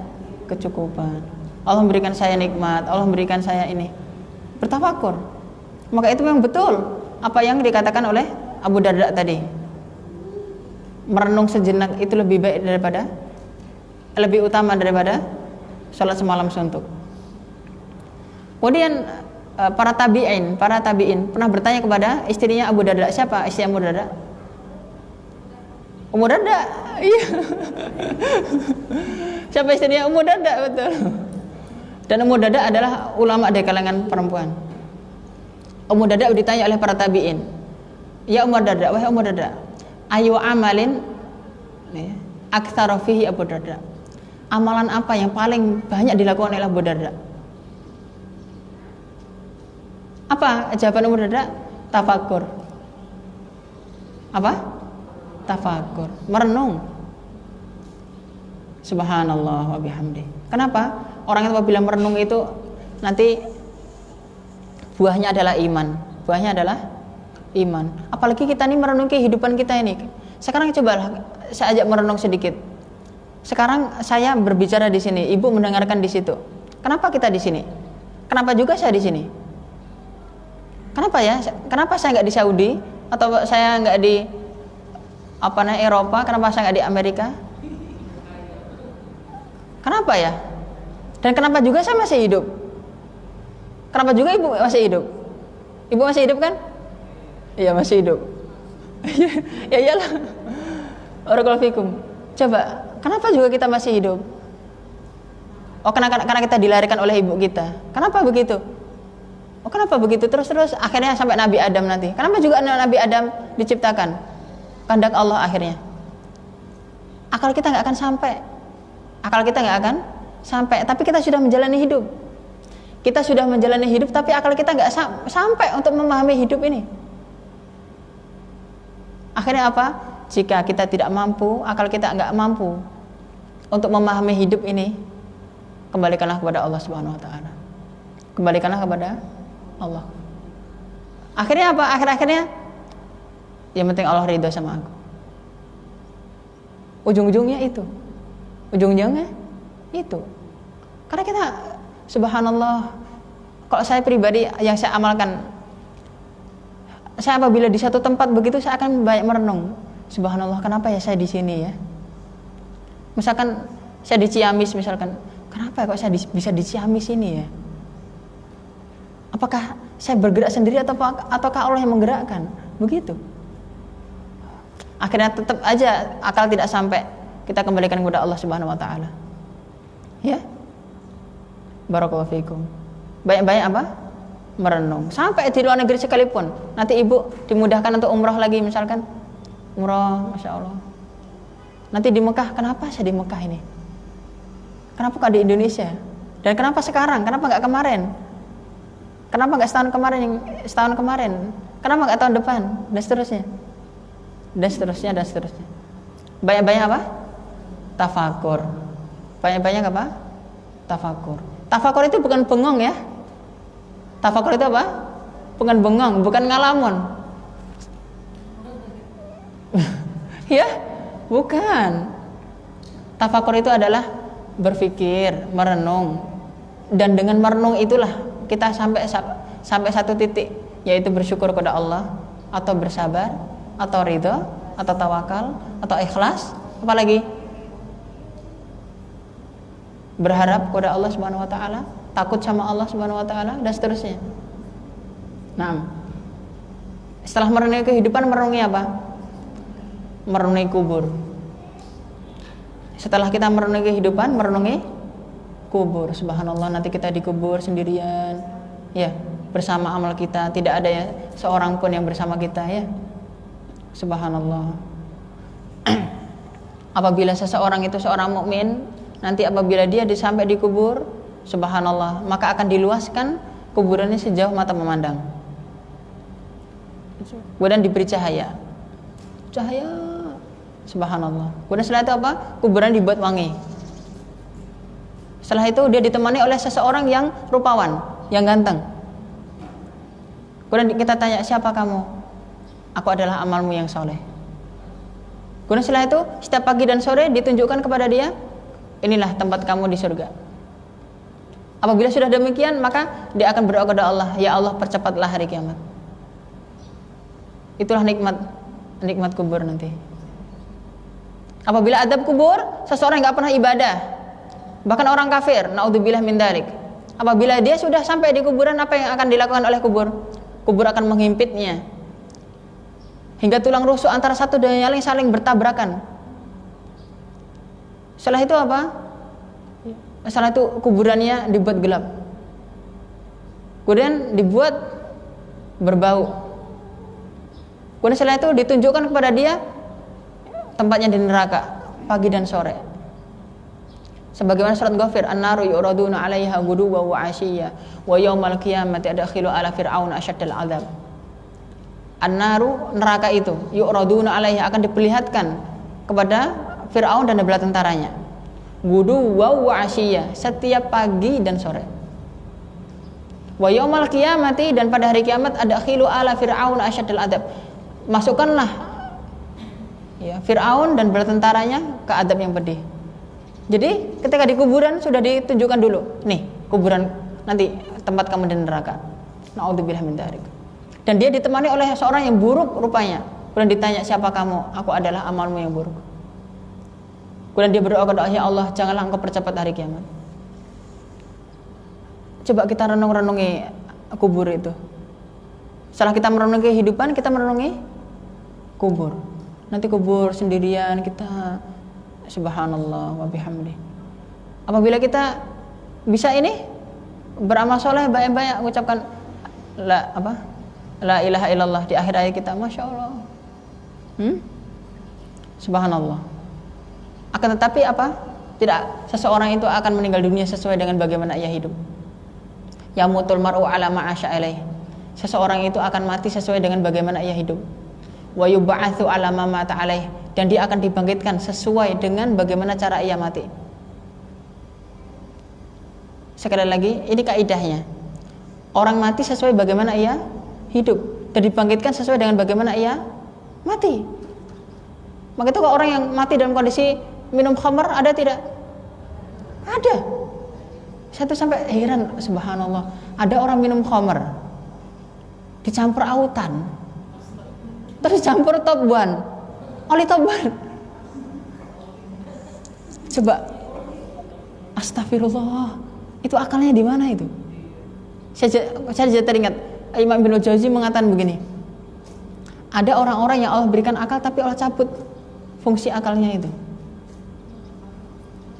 kecukupan. Allah memberikan saya nikmat, Allah memberikan saya ini. Bertafakur. Maka itu memang betul apa yang dikatakan oleh Abu Darda tadi. Merenung sejenak itu lebih baik daripada, lebih utama daripada sholat semalam suntuk. Kemudian para tabi'in pernah bertanya kepada istrinya Abu Darda. Siapa istri Abu Darda? Ummu Darda. Iya. Siapa istrinya Ummu Darda? Betul. Dan Ummu Darda adalah ulama dari kalangan perempuan. Ummu Darda ditanya oleh para tabi'in, ya Ummu Darda, wahai Ummu Darda, ayu amalin aktsara fihi Abu Darda, amalan apa yang paling banyak dilakukan oleh Abu Darda? Apa jawaban Ummu Darda? Tafakur. Apa? Tafakur, merenung. Subhanallah wa bihamdi. Kenapa? Orang yang apabila merenung itu nanti buahnya adalah iman. Buahnya adalah iman. Apalagi kita ini merenung kehidupan kita ini. Sekarang cobalah saya ajak merenung sedikit. Sekarang saya berbicara di sini, ibu mendengarkan di situ. Kenapa kita di sini? Kenapa juga saya di sini? Kenapa ya? Kenapa saya nggak di Saudi atau saya nggak di Eropa? Kenapa saya nggak di Amerika? Kenapa ya? Dan kenapa juga saya masih hidup? Kenapa juga ibu masih hidup? Ibu masih hidup kan? Iya masih hidup. Ya iyalah. Barakallahu fikum. Coba, kenapa juga kita masih hidup? Oh karena kita dilahirkan oleh ibu kita. Kenapa begitu? Oh kenapa begitu? Terus akhirnya sampai Nabi Adam nanti. Kenapa juga Nabi Adam diciptakan? Kehendak Allah akhirnya. Akal kita nggak akan sampai. Tapi kita sudah menjalani hidup. Kita sudah menjalani hidup, tapi akal kita nggak sampai untuk memahami hidup ini. Akhirnya apa? Jika kita tidak mampu, akal kita nggak mampu untuk memahami hidup ini, kembalikanlah kepada Allah Subhanahu Wa Taala. Kembalikanlah kepada Allah. Akhirnya apa? Akhirnya, yang penting Allah ridho sama aku. Ujung-ujungnya itu. Karena kita, subhanallah, kalau saya pribadi yang saya amalkan, saya apabila di satu tempat begitu saya akan banyak merenung. Subhanallah, kenapa ya saya di sini ya? Misalkan saya di Ciamis misalkan, kenapa kok saya bisa di Ciamis ini ya? Apakah saya bergerak sendiri ataukah Allah yang menggerakkan? Begitu. Akhirnya tetap aja akal tidak sampai, kita kembalikan kepada Allah Subhanahu wa taala. Ya. Barakallahu fikum. Banyak-banyak apa? Merenung. Sampai di luar negeri sekalipun, nanti ibu dimudahkan untuk umroh lagi misalkan. Umroh, Masya Allah. Nanti di Mekah, kenapa saya di Mekah ini? Kenapa nggak di Indonesia? Dan kenapa sekarang? Kenapa nggak kemarin? Kenapa nggak setahun kemarin? Kenapa nggak tahun depan? Dan seterusnya. Banyak-banyak apa? Tafakur. Banyak-banyak apa? Tafakur. Tafakur itu bukan bengong ya. Tafakur itu apa? Bukan bengong, bukan ngalamun. Ya, bukan. Tafakur itu adalah berpikir, merenung. Dan dengan merenung itulah kita sampai satu titik, yaitu bersyukur kepada Allah, atau bersabar, atau ridho, atau tawakal, atau ikhlas, apalagi berharap kepada Allah Subhanahu wa taala, takut sama Allah Subhanahu wa taala, dan seterusnya. Nah, setelah merenungi kehidupan, merenungi apa? Merenungi kubur. Setelah kita merenungi kehidupan, merenungi kubur. Subhanallah, nanti kita dikubur sendirian, ya, bersama amal kita, tidak ada ya seorang pun yang bersama kita, ya. Subhanallah. Apabila seseorang itu seorang mukmin, nanti apabila dia sampai dikubur, subhanallah, maka akan diluaskan kuburannya sejauh mata memandang. Kemudian diberi cahaya, subhanallah. Kemudian setelah itu apa? Kuburan dibuat wangi. Setelah itu dia ditemani oleh seseorang yang rupawan, yang ganteng. Kemudian kita tanya, siapa kamu? Aku adalah amalmu yang soleh. Kemudian setelah itu setiap pagi dan sore ditunjukkan kepada dia, inilah tempat kamu di surga. Apabila sudah demikian, maka dia akan berdoa kepada Allah, ya Allah percepatlah hari kiamat. Itulah nikmat kubur nanti. Apabila adab kubur, seseorang yang gak pernah ibadah, bahkan orang kafir, naudzubillah min dzalik, apabila dia sudah sampai di kuburan, apa yang akan dilakukan oleh kubur? Kubur akan menghimpitnya hingga tulang rusuk antara satu dan yang lain saling bertabrakan. Setelah itu apa? Setelah itu kuburannya dibuat gelap, kemudian dibuat berbau. Kemudian setelah itu ditunjukkan kepada dia tempatnya di neraka pagi dan sore. Sebagaimana surat Ghafir, an-naru yu'raduna 'alaiha ghuduwwan wa 'ashiyya wa yaumal qiyamati adkhilu ala fir'auna asyaddal 'adzab. An-naru, neraka itu, yu'raduna 'alaiha, akan diperlihatkan kepada Fir'aun dan bala tentaranya. Ghuduwwan wa 'ashiyya, setiap pagi dan sore. Wa yaumal qiyamati, dan pada hari kiamat, adkhilu ala fir'auna asyaddal 'adzab. Masukkanlah ya Fir'aun dan bala tentaranya ke adab yang pedih. Jadi ketika di kuburan sudah ditunjukkan dulu, nih kuburan nanti tempat kamu di neraka. Naudzubillah min dzalik. Dan dia ditemani oleh seorang yang buruk rupanya. Kemudian ditanya, siapa kamu? Aku adalah amalmu yang buruk. Kemudian dia berdoa kepada Allah, ya Allah, janganlah engkau percepat hari kiamat. Coba kita renung-renungi kubur itu. Setelah kita merenungi kehidupan, kita merenungi kubur. Nanti kubur sendirian kita, subhanallah wa bihamdi. Apabila kita bisa ini beramal soleh banyak-banyak, mengucapkan la ilaha illallah di akhir ayat kita, masya Allah, subhanallah. Akan tetapi apa? Tidak, seseorang itu akan meninggal dunia sesuai dengan bagaimana ia hidup. Yamutul mar'u ala ma'asya alaih. Seseorang itu akan mati sesuai dengan bagaimana ia hidup. Wa yub'atsu ala ma mata alaih, dan dia akan dibangkitkan sesuai dengan bagaimana cara ia mati. Sekali lagi, ini kaidahnya. Orang mati sesuai bagaimana ia hidup, dan dibangkitkan sesuai dengan bagaimana ia mati. Maka itu kalau orang yang mati dalam kondisi minum khamar, ada tidak? Ada. Saya tuh sampai heran, subhanallah. Ada orang minum khamar dicampur autan, terus campur toban, oli toban. Coba, astagfirullah, itu akalnya di mana itu? Saya jadi teringat Imam Ibnu Jauzi mengatakan begini, ada orang-orang yang Allah berikan akal tapi Allah cabut fungsi akalnya itu.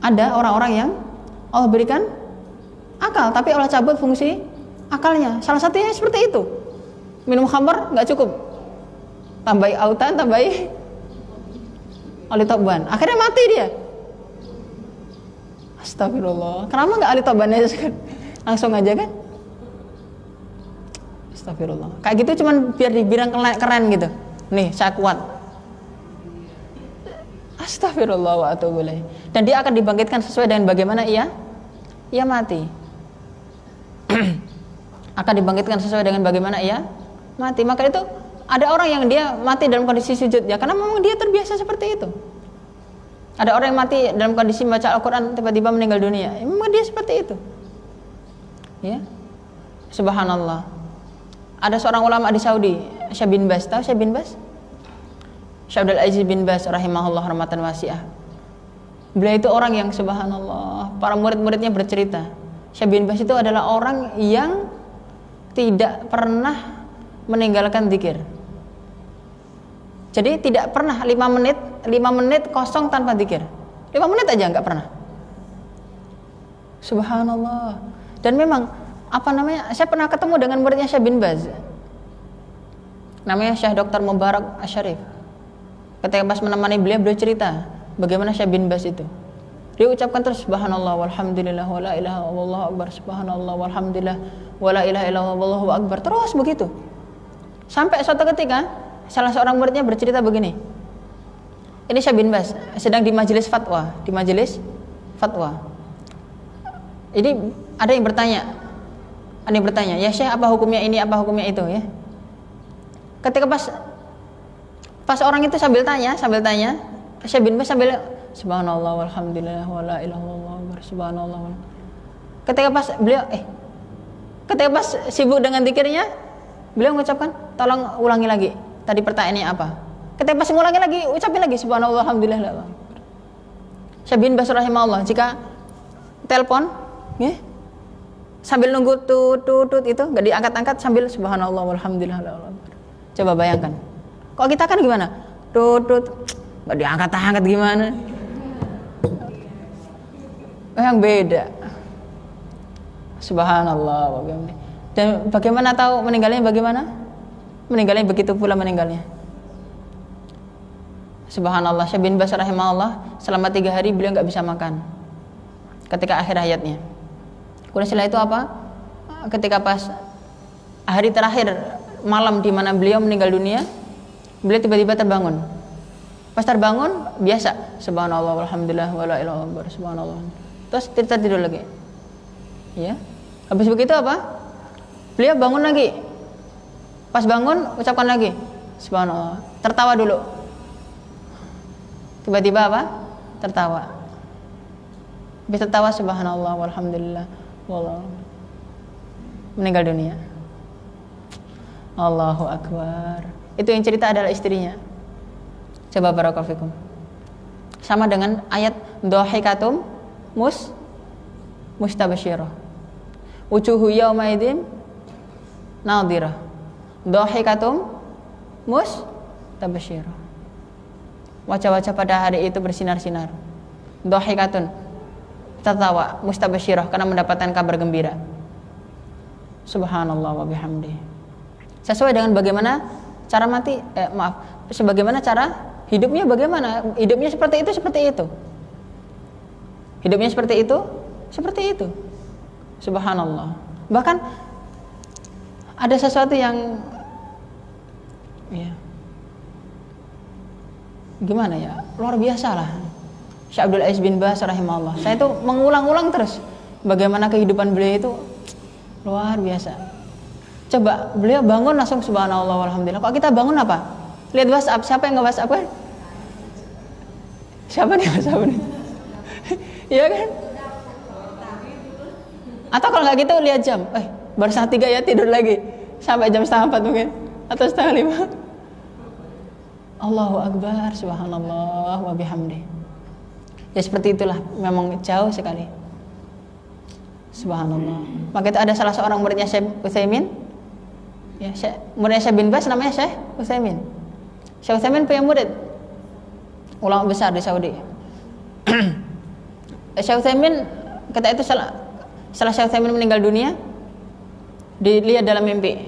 Ada orang-orang yang Allah berikan akal tapi Allah cabut fungsi akalnya. Salah satunya seperti itu, minum khamar nggak cukup, tambahi autan, tambahi oli toban, akhirnya mati dia. Astagfirullah, kenapa nggak oli tobannya langsung aja kan? Astagfirullah, kayak gitu cuman biar dibilang keren gitu. Nih saya kuat. Astagfirullah wa atubu ilaih. Dan dia akan dibangkitkan sesuai dengan bagaimana ia mati. Akan dibangkitkan sesuai dengan bagaimana ia mati. Maka itu ada orang yang dia mati dalam kondisi sujud ya, karena memang dia terbiasa seperti itu. Ada orang yang mati dalam kondisi membaca Al-Quran tiba-tiba meninggal dunia, ya, memang dia seperti itu. Ya, subhanallah. Ada seorang ulama di Saudi, Syekh bin Baz, tahu Syekh bin Baz? Syekh Abdul Aziz bin Baz rahimahullah rahmatan wasi'ah. Beliau itu orang yang subhanallah, para murid-muridnya bercerita, Syekh bin Baz itu adalah orang yang tidak pernah meninggalkan zikir. Jadi tidak pernah 5 menit kosong tanpa zikir. 5 menit aja nggak pernah. Subhanallah. Dan memang saya pernah ketemu dengan muridnya Syekh bin Baz. Namanya Syekh Dr. Mubarak Asy-Syarif. Ketika pas menemani beliau cerita bagaimana Syekh bin Baz itu. Dia ucapkan terus subhanallah walhamdulillah wala ilaha illallah akbar, subhanallah walhamdulillah wala ilaha illallah wallahu akbar, terus begitu. Sampai suatu ketika salah seorang muridnya bercerita begini. Ini Syekh bin Baz sedang di majelis fatwa, Jadi ada yang bertanya, ya Syekh, apa hukumnya ini, apa hukumnya itu, ya. Ketika pas orang itu sambil tanya, Syekh bin Baz sambil subhanallah walhamdulillah wala ilaha illallah subhanallah. Ketika pas sibuk dengan zikirnya, beliau mengucapkan, tolong ulangi lagi tadi pertanyaannya apa. Ketika pas mengulangi lagi, ucapin lagi subhanallah alhamdulillah. Syekh bin Baz rahimahullah jika telepon, ya, sambil nunggu tut itu enggak diangkat-angkat, sambil subhanallah walhamdulillah. Coba bayangkan. Kalau kita kan gimana? Tut enggak diangkat-angkat gimana? Yang beda. Subhanallah. Dan bagaimana tahu meninggalnya bagaimana? Meninggalnya begitu pula meninggalnya. Subhanallah, Syekh bin Baz rahimahullah selama 3 hari beliau enggak bisa makan ketika akhir hayatnya. Kemudian setelah itu apa? Ketika pas hari terakhir malam di mana beliau meninggal dunia, beliau tiba-tiba terbangun. Pas terbangun biasa subhanallah walhamdulillah wala ilaha illallah subhanallah. Terus tidur lagi. Ya. Habis begitu apa? Beliau bangun lagi. Pas bangun ucapkan lagi subhanallah. Tertawa dulu. Tiba-tiba apa? Tertawa. Bisa tertawa subhanallah walhamdulillah wallahu. Meninggal dunia. Allahu akbar. Itu yang cerita adalah istrinya. Coba barakallahu fikum. Sama dengan ayat dhahikatum mustabasyirah. Wujuhu yawma idzin nadhirah. Dhahikatum mustabasyirah. Wajah-wajah pada hari itu bersinar-sinar. Dhahikatun, tertawa, mustabasyirah, karena mendapatkan kabar gembira. Subhanallah wa bihamdi. Sesuai dengan bagaimana cara sebagaimana cara hidupnya, bagaimana hidupnya seperti itu. Hidupnya seperti itu. Subhanallah. Bahkan ada sesuatu yang gimana ya, luar biasa lah. Syekh Abdul Aziz bin Baz rahimahullah, saya itu mengulang-ulang terus bagaimana kehidupan beliau itu luar biasa. Coba beliau bangun langsung subhanallah walhamdulillah. Kalau kita bangun apa? Lihat WhatsApp, siapa yang nge-WhatsApp kan? Siapa nih WhatsApp nih? Iya kan? Atau kalau nggak gitu lihat jam, baru 1:03 ya, tidur lagi sampai jam 3:30 mungkin atau 4:30. Allahu akbar, subhanallah wa bihamdi. Ya seperti itulah, memang jauh sekali. Subhanallah. Maka itu ada salah seorang muridnya Syekh Utsaimin. Ya, muridnya Syekh bin Baz namanya Syekh Utsaimin. Syekh Utsaimin punya murid ulama besar di Saudi. Syekh Utsaimin kata itu setelah Syekh Utsaimin meninggal dunia, dilihat dalam mimpi.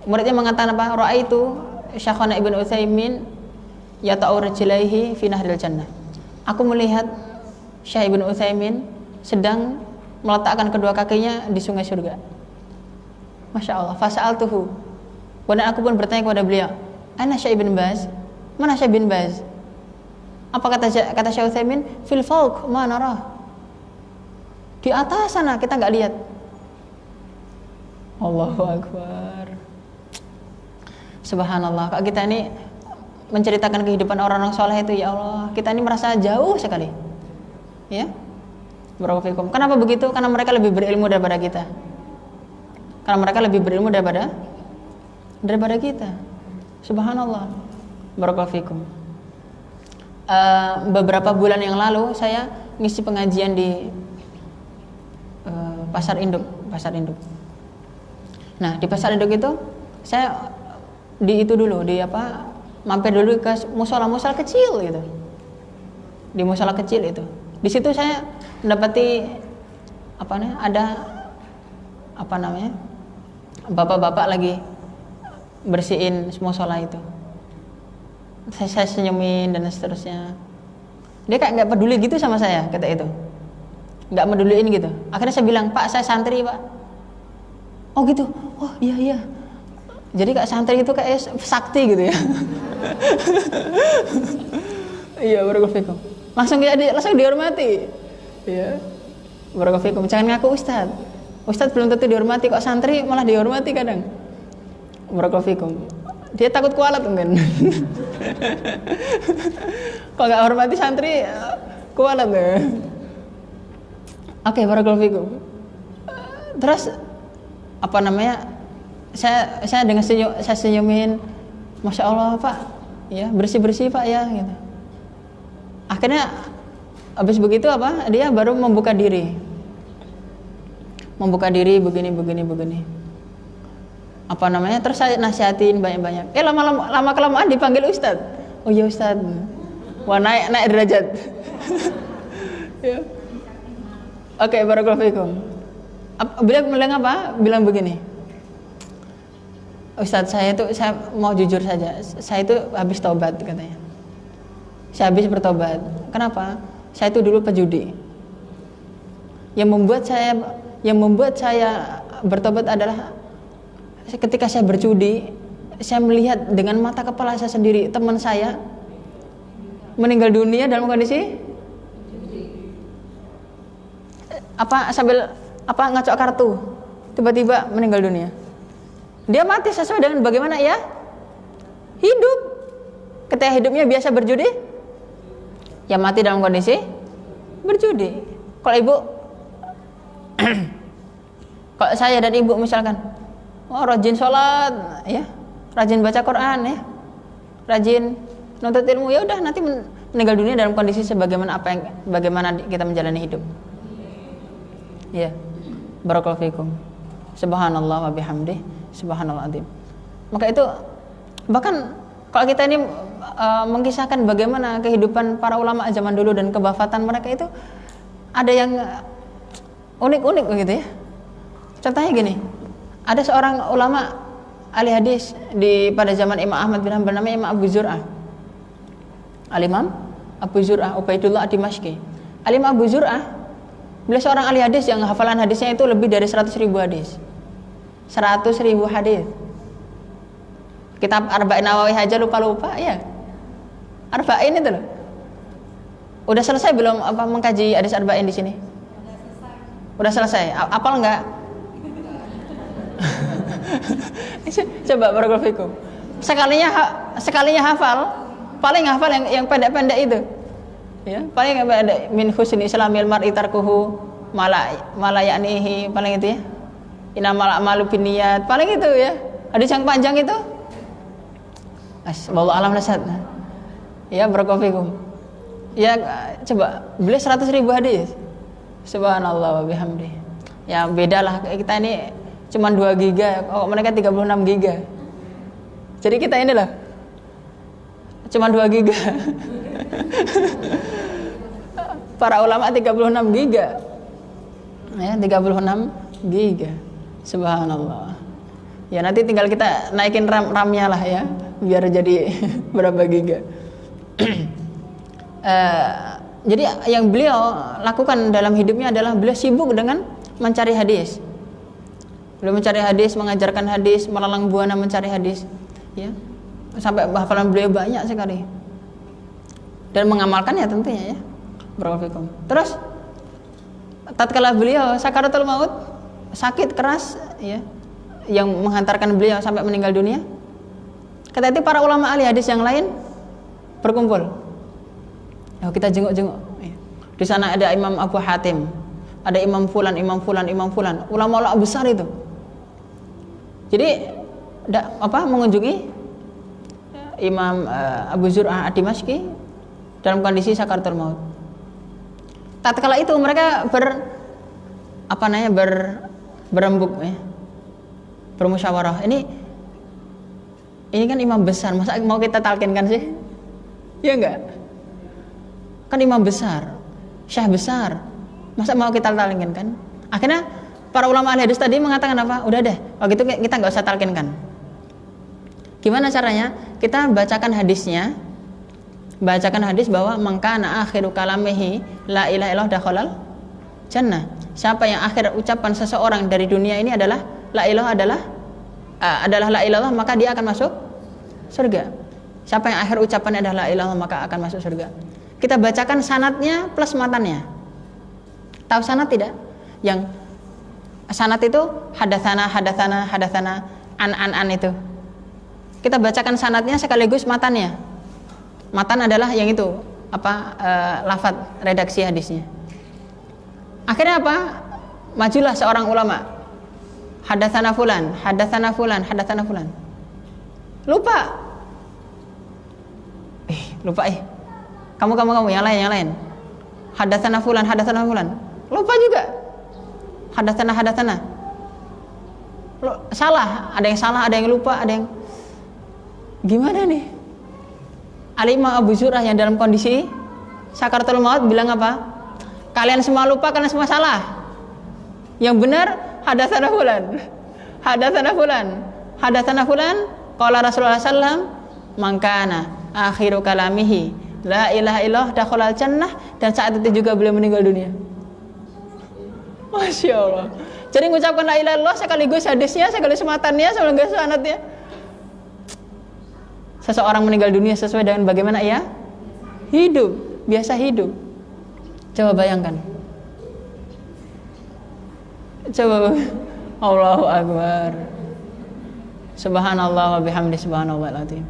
Muridnya mengatakan apa? Ra'aitu Syekhana Ibnu Utsaimin yata'u rijlaihi fi nahril jannah. Aku melihat Syekh Ibnu Utsaimin sedang meletakkan kedua kakinya di sungai surga. Masya Allah. Fasa'altuhu. Dan aku pun bertanya kepada beliau, "Ana Syekh bin Baz?" Mana Syekh bin Baz? Apa kata Syekh Utsaimin? Fil fawq ma nara. Di atas sana kita enggak lihat. Allahu akbar. Subhanallah. Kalau kita ini menceritakan kehidupan orang-orang soleh itu, ya Allah, kita ini merasa jauh sekali. Ya. Barakallahu. Kenapa begitu? Karena mereka lebih berilmu daripada kita. Karena mereka lebih berilmu daripada kita. Subhanallah. Barakallahu. Beberapa bulan yang lalu saya ngisi pengajian di Pasar Induk. Nah, di Pasar Induk itu saya mampir dulu ke musola kecil gitu. Di musola kecil itu. Di situ saya mendapati bapak-bapak lagi bersihin musola itu. Saya senyumin dan seterusnya. Dia kayak nggak peduli gitu sama saya kata itu, nggak meduliin gitu. Akhirnya saya bilang, Pak saya santri Pak. Oh gitu, oh iya. Jadi kayak santri itu kayak sakti gitu ya. Iya, barakallahu fikum. Langsung dihormati. Iya. Barakallahu fikum. Jangan ngaku ustaz. Ustaz belum tentu dihormati, kok santri malah dihormati kadang. Barakallahu fikum. Dia takut kualat mungkin. Kalau nggak hormati santri kualat ya. Oke, barakallahu fikum. Terus apa namanya? Saya dengan saya senyumin, Masya Allah Pak, ya bersih Pak ya, gitu. Akhirnya habis begitu apa? Dia baru membuka diri begini. Apa namanya? Terus saya nasihatin banyak-banyak. Lama kelamaan dipanggil Ustad. Oh iya Ustad. Wah naik derajat. Ya. Oke, barakallahu fikum. Beliau bilang apa? Bilang begini. Ustadz saya mau jujur saja, saya itu habis tobat katanya. Saya habis bertobat. Kenapa? Saya itu dulu pejudi. Yang membuat saya bertobat adalah ketika saya berjudi, saya melihat dengan mata kepala saya sendiri teman saya meninggal dunia dalam kondisi sambil ngacok kartu, tiba-tiba meninggal dunia. Dia mati sesuai dengan bagaimana ya hidup. Ketika hidupnya biasa berjudi, ya mati dalam kondisi berjudi. Kalau ibu kalau saya dan ibu misalkan rajin sholat ya, rajin baca Quran ya, rajin nuntut ilmu, ya udah nanti meninggal dunia dalam kondisi sebagaimana bagaimana kita menjalani hidup. Ya, barakallahu fikum. Subhanallah wa bihamdih. Subhanallah azim. Maka itu bahkan kalau kita ini mengisahkan bagaimana kehidupan para ulama zaman dulu dan kewafatan mereka itu ada yang unik-unik begitu ya. Contohnya gini, ada seorang ulama ahli hadis pada zaman Imam Ahmad bin Hanbal, namanya Imam Abu Zur'ah. Al-Imam Abu Zur'ah Ubaidullah ad-Dimashqi. Al-Imam Abu Zur'ah, beliau seorang ahli hadis yang hafalan hadisnya itu lebih dari 100.000 hadis. 100.000 hadis. Kitab Arba'in Nawawi aja lupa ya. Arba'in itu loh. Udah selesai belum mengkaji hadis Arba'in di sini? Udah selesai. Apal enggak? Coba barakallahu fikum. Sekalinya hafal, paling hafal yang pendek-pendek itu. Ya, paling pendek min husni islamil mar'i tarkuhu mala ya'nihi, paling itu ya. Innamal a'malu binniyat, paling itu ya. Hadis yang panjang itu. Wallahu a'lam bishawab. Ya, barakallahu fikum. Ya, coba beli 100.000 hadis. Subhanallah wa bihamdi. Ya, bedalah kita ini cuma 2 giga, mereka 36 giga. Jadi kita inilah cuma 2 giga. Para ulama 36 giga. Ya, 36 giga. Subhanallah. Ya nanti tinggal kita naikin RAM-nya lah ya, biar jadi berapa giga. Jadi yang beliau lakukan dalam hidupnya adalah beliau sibuk dengan mencari hadis. Beliau mencari hadis, mengajarkan hadis, melalang buana mencari hadis, ya. Sampai hafalan beliau banyak sekali. Dan mengamalkannya tentunya ya. Barakallahu fikum. Terus tatkala beliau sakaratul maut, sakit keras ya, yang menghantarkan beliau sampai meninggal dunia, kata itu para ulama ahli hadis yang lain berkumpul. Kita jenguk-jenguk. Di sana ada Imam Abu Hatim, ada Imam Fulan, ulama-ulama besar itu. Jadi mengunjungi Imam Abu Zur'ah ad-Dimashqi dalam kondisi sakaratul maut. Tatkala itu mereka berembuk ya, bermusyawarah. Ini kan imam besar, masa mau kita talkinkan sih? Ya enggak? Kan imam besar, syekh besar, masa mau kita talkinkan? Akhirnya para ulama ahli hadis tadi mengatakan apa? Udah deh, kalau gitu kita nggak usah talkinkan. Gimana caranya? Kita bacakan hadisnya, bacakan hadis bahwa mangkana akhiru kalamihi la ilaha illallah dakhalal jannah. Siapa yang akhir ucapan seseorang dari dunia ini adalah la ilaha adalah la ilaha, maka dia akan masuk surga. Siapa yang akhir ucapannya adalah la ilaha, maka akan masuk surga. Kita bacakan sanadnya plus matannya. Tahu sanad tidak? Yang sanad itu hadatsana an itu. Kita bacakan sanadnya sekaligus matannya. Matan adalah yang itu, lafaz redaksi hadisnya. Akhirnya apa? Majulah seorang ulama. Hadatsana fulan. Lupa. Kamu yang lain. Hadatsana fulan. Lupa juga. Hadatsana. Salah, ada yang lupa, ada yang gimana nih? Al-Imam Abu Zur'ah yang dalam kondisi sakaratul maut bilang apa? Kalian semua lupa, kalian semua salah. Yang benar hadatsana fulan. Qala Rasulullah sallam, "Mangkana akhiru kalamihi la ilaha illallah dakhalal jannah." Dan saat itu juga beliau meninggal dunia. Masya Allah. Jadi mengucapkan la ilaha illallah sekaligus hadisnya, sekaligus matannya, sekaligus sanadnya. Seseorang meninggal dunia sesuai dengan bagaimana ia hidup, biasa hidup. Coba bayangkan. Allahu Akbar. Subhanallah wa bihamdi subhanallahil azim.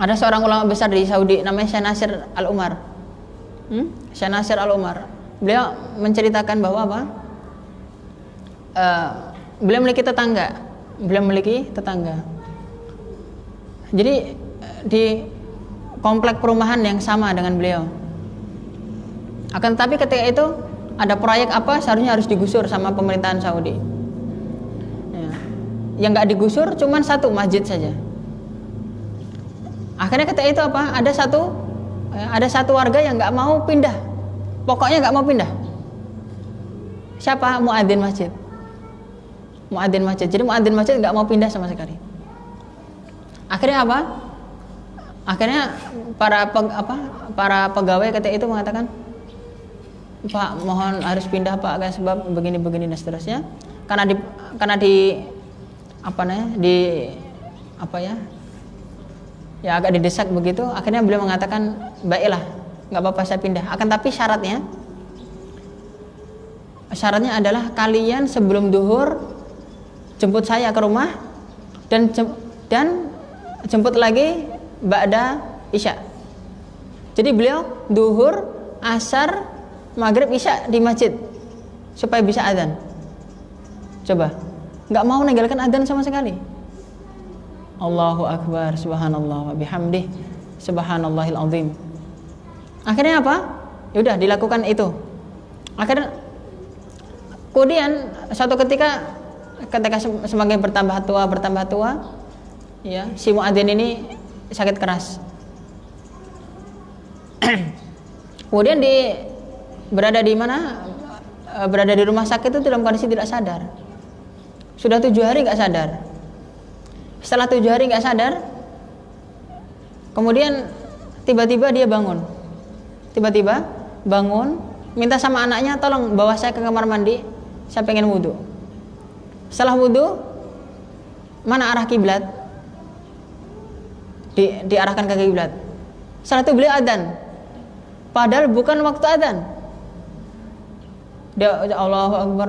Ada seorang ulama besar di Saudi namanya Syekh Nasir Al-Umar. Syekh Nasir Al-Umar. Beliau menceritakan bahwa apa? Beliau memiliki tetangga. Jadi di komplek perumahan yang sama dengan beliau. Akan tetapi ketika itu ada proyek apa seharusnya harus digusur sama pemerintahan Saudi. Ya. Yang nggak digusur cuman satu masjid saja. Akhirnya ketika itu apa? Ada satu warga yang nggak mau pindah. Pokoknya nggak mau pindah. Siapa? Muadzin masjid. Jadi muadzin masjid nggak mau pindah sama sekali. Akhirnya apa? Akhirnya para pegawai ketika itu mengatakan, Pak, mohon harus pindah Pak, agak sebab begini dan seterusnya. Karena agak didesak begitu. Akhirnya beliau mengatakan, baiklah, nggak apa-apa saya pindah. Akan tapi syaratnya adalah kalian sebelum duhur jemput saya ke rumah dan jemput lagi ba'da isya. Jadi beliau duhur, asar, maghrib, isya di masjid supaya bisa adzan. Coba, nggak mau meninggalkan adzan sama sekali. Allahu Akbar, subhanallah wa bihamdih, subhanallahil azim. Akhirnya apa? Yaudah dilakukan itu. Akhirnya kemudian suatu ketika semakin bertambah tua, ya, si muadzin ini sakit keras. Kemudian berada di rumah sakit itu dalam kondisi tidak sadar. Sudah 7 hari nggak sadar. Setelah 7 hari nggak sadar, kemudian tiba-tiba dia bangun. Minta sama anaknya, tolong bawa saya ke kamar mandi, saya pengen wudhu. Setelah wudhu, mana arah kiblat? Diarahkan ke kiblat. Setelah itu beliau adzan. Padahal bukan waktu adzan. Dia Allahu Akbar.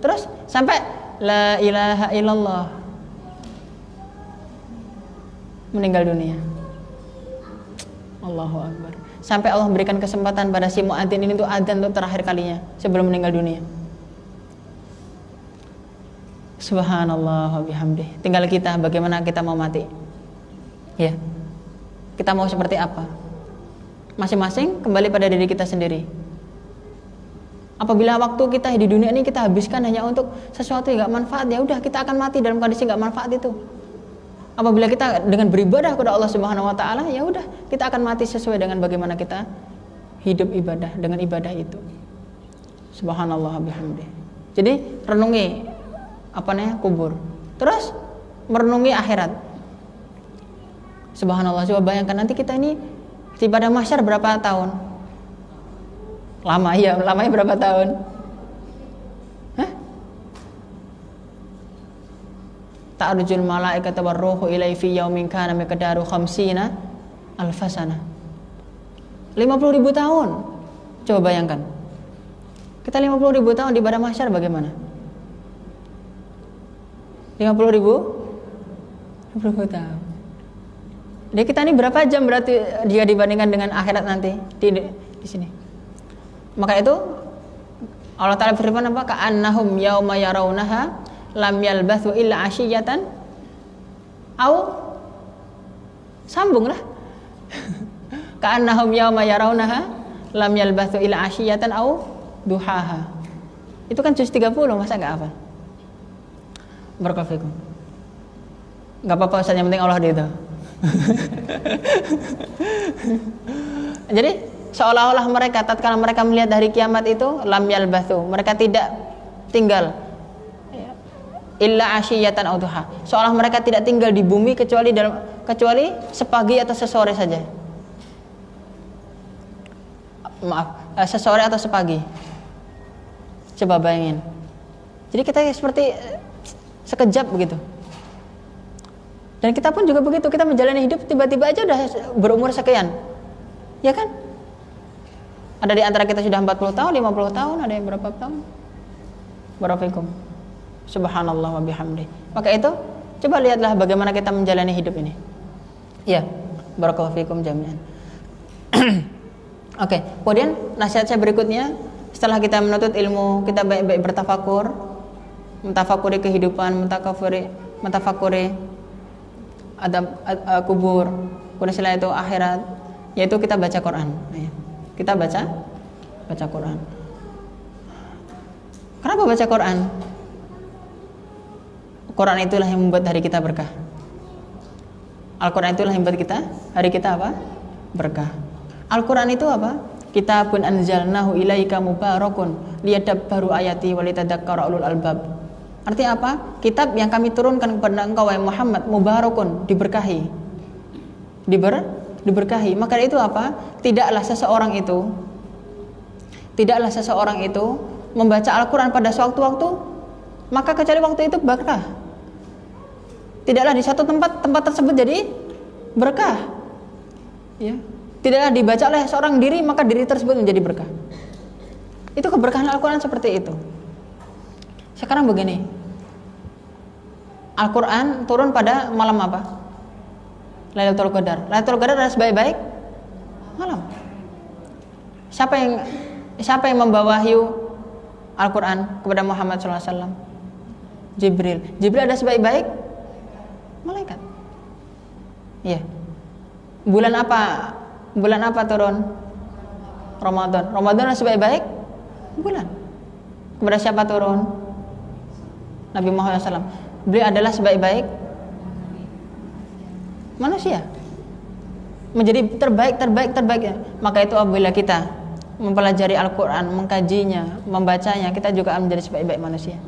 Terus sampai la ilaha illallah, meninggal dunia. Allahu Akbar. Sampai Allah berikan kesempatan pada si muadzin ini untuk adzan untuk terakhir kalinya sebelum meninggal dunia. Subhanallah wa bihamdih. Tinggal kita, bagaimana kita mau mati. Ya. Kita mau seperti apa? Masing-masing kembali pada diri kita sendiri. Apabila waktu kita di dunia ini kita habiskan hanya untuk sesuatu yang gak manfaat, ya udah kita akan mati dalam kondisi gak manfaat itu. Apabila kita dengan beribadah kepada Allah Subhanahu wa taala, ya udah kita akan mati sesuai dengan bagaimana kita hidup ibadah dengan ibadah itu. Subhanallah wa bihamdih. Jadi renungi kubur. Terus merenungi akhirat. Subhanallah, coba bayangkan nanti kita ini di padang mahsyar berapa tahun? Lama ya, lamanya berapa tahun? Hah? Ta'rujul malaikatu warruhu ilaihi fi yaumin kana miqdaru 50 alfasana. 50.000 tahun. Coba bayangkan. Kita 50.000 tahun di padang mahsyar bagaimana? 50.000 tahun. Jadi kita ini berapa jam berarti dia dibandingkan dengan akhirat nanti di sini. Maka itu Allah Ta'ala berfirman apa? Ka'annahum yauma yarawnaha lam yalbathu illa 'ashiyatan au sambunglah. Ka'annahum yauma yarawnaha lam yalbathu illa 'ashiyatan au duhaha. Itu kan juz 30, masa enggak hafal? Barakallahu fikum. Enggak apa-apa Ustaz, yang penting Allah di itu. Jadi seolah-olah mereka tatkala mereka melihat hari kiamat itu lam yalbathu, mereka tidak tinggal illa asyiyatan aw duha, seolah mereka tidak tinggal di bumi kecuali sepagi atau sesore saja. Maaf, sesore atau sepagi. Coba bayangin. Jadi kita seperti sekejap begitu. Dan kita pun juga begitu, kita menjalani hidup tiba-tiba aja udah berumur sekian. Ya kan? Ada di antara kita sudah 40 tahun, 50 tahun, ada yang berapa tahun? Barakallahu. Subhanallah wa bihamdi. Maka itu, coba lihatlah bagaimana kita menjalani hidup ini. Ya, barakallahu fikum jami'an. Oke, kemudian nasihat saya berikutnya, setelah kita menuntut ilmu, kita baik-baik bertafakur, mentafakuri kehidupan, mentafakuri adab kubur, kemudian setelah itu akhirat, yaitu kita baca Quran. Kita baca Quran. Kenapa baca Quran? Quran itulah yang membuat hari kita berkah. Al-Quran itulah yang membuat hari kita apa? Berkah. Al-Quran itu apa? Kitabun anzalnahu ilaika mubarakun liyadabbaru ayati walitadzakkara ulul albab. Artinya apa? Kitab yang kami turunkan kepada engkau wahai Muhammad, mubarakun, diberkahi. Diberkahi. Maka itu apa? Tidaklah seseorang itu membaca Al-Quran pada suatu waktu, maka kecuali waktu itu berkah. Tidaklah di satu tempat tersebut jadi berkah. Ya. Tidaklah dibaca oleh seorang diri, maka diri tersebut menjadi berkah. Itu keberkahan Al-Quran seperti itu. Sekarang begini, Al-Quran turun pada malam apa? Lailatul Qadar. Lailatul Qadar adalah sebaik-baik malam. Siapa yang membawa wahyu Al-Quran kepada Muhammad SAW? Jibril. Jibril adalah sebaik-baik malaikat. Iya. Bulan apa turun? Ramadan. Ramadan adalah sebaik-baik bulan. Kepada siapa turun? Nabi Muhammad SAW. Beliau adalah sebaik-baik manusia, menjadi terbaik. Maka itu apabila kita mempelajari Al-Quran, mengkajinya, membacanya, kita juga akan menjadi sebaik-baik manusia.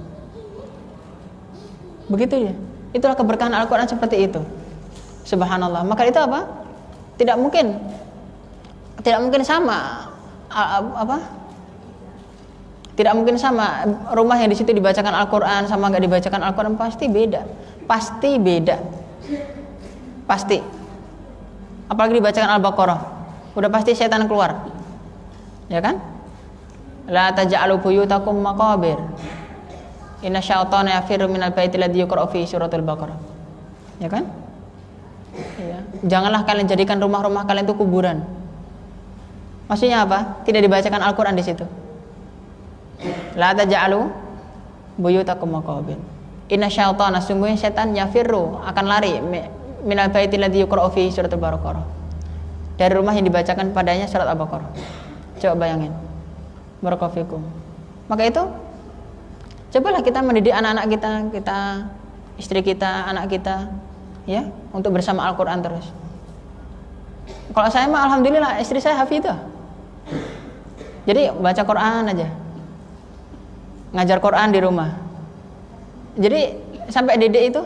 Begitu ya. Itulah keberkahan Al-Quran seperti itu. Subhanallah. Maka itu apa? Tidak mungkin sama Tidak mungkin sama rumah yang di situ dibacakan Al-Quran sama nggak dibacakan Al-Quran, pasti beda. Pasti. Apalagi dibacakan Al-Baqarah, udah pasti setan keluar. Ya kan? La taj'alu buyutakum maqabir. Inna syaitana yafirru minal baiti alladzi yuqra'u fi suratul Baqarah. Ya kan? Ya. Janganlah kalian jadikan rumah-rumah kalian itu kuburan. Maksudnya apa? Tidak dibacakan Al-Quran di situ. La taj'alu buyutakum maqabir. Inna syaitana, sungguhnya setan, yafirru, akan lari minal baiti alladzi yuqra'u fi suratul Baqarah, dari rumah yang dibacakan padanya surat Al-Baqarah. Coba bayangin. Barakallahu fikum. Maka itu cobalah kita mendidik anak-anak kita, istri kita, anak kita, ya, untuk bersama Al-Quran terus. Kalau saya mah alhamdulillah istri saya hafidhah. Jadi baca Quran aja, ngajar Quran di rumah. Jadi sampai dedek itu,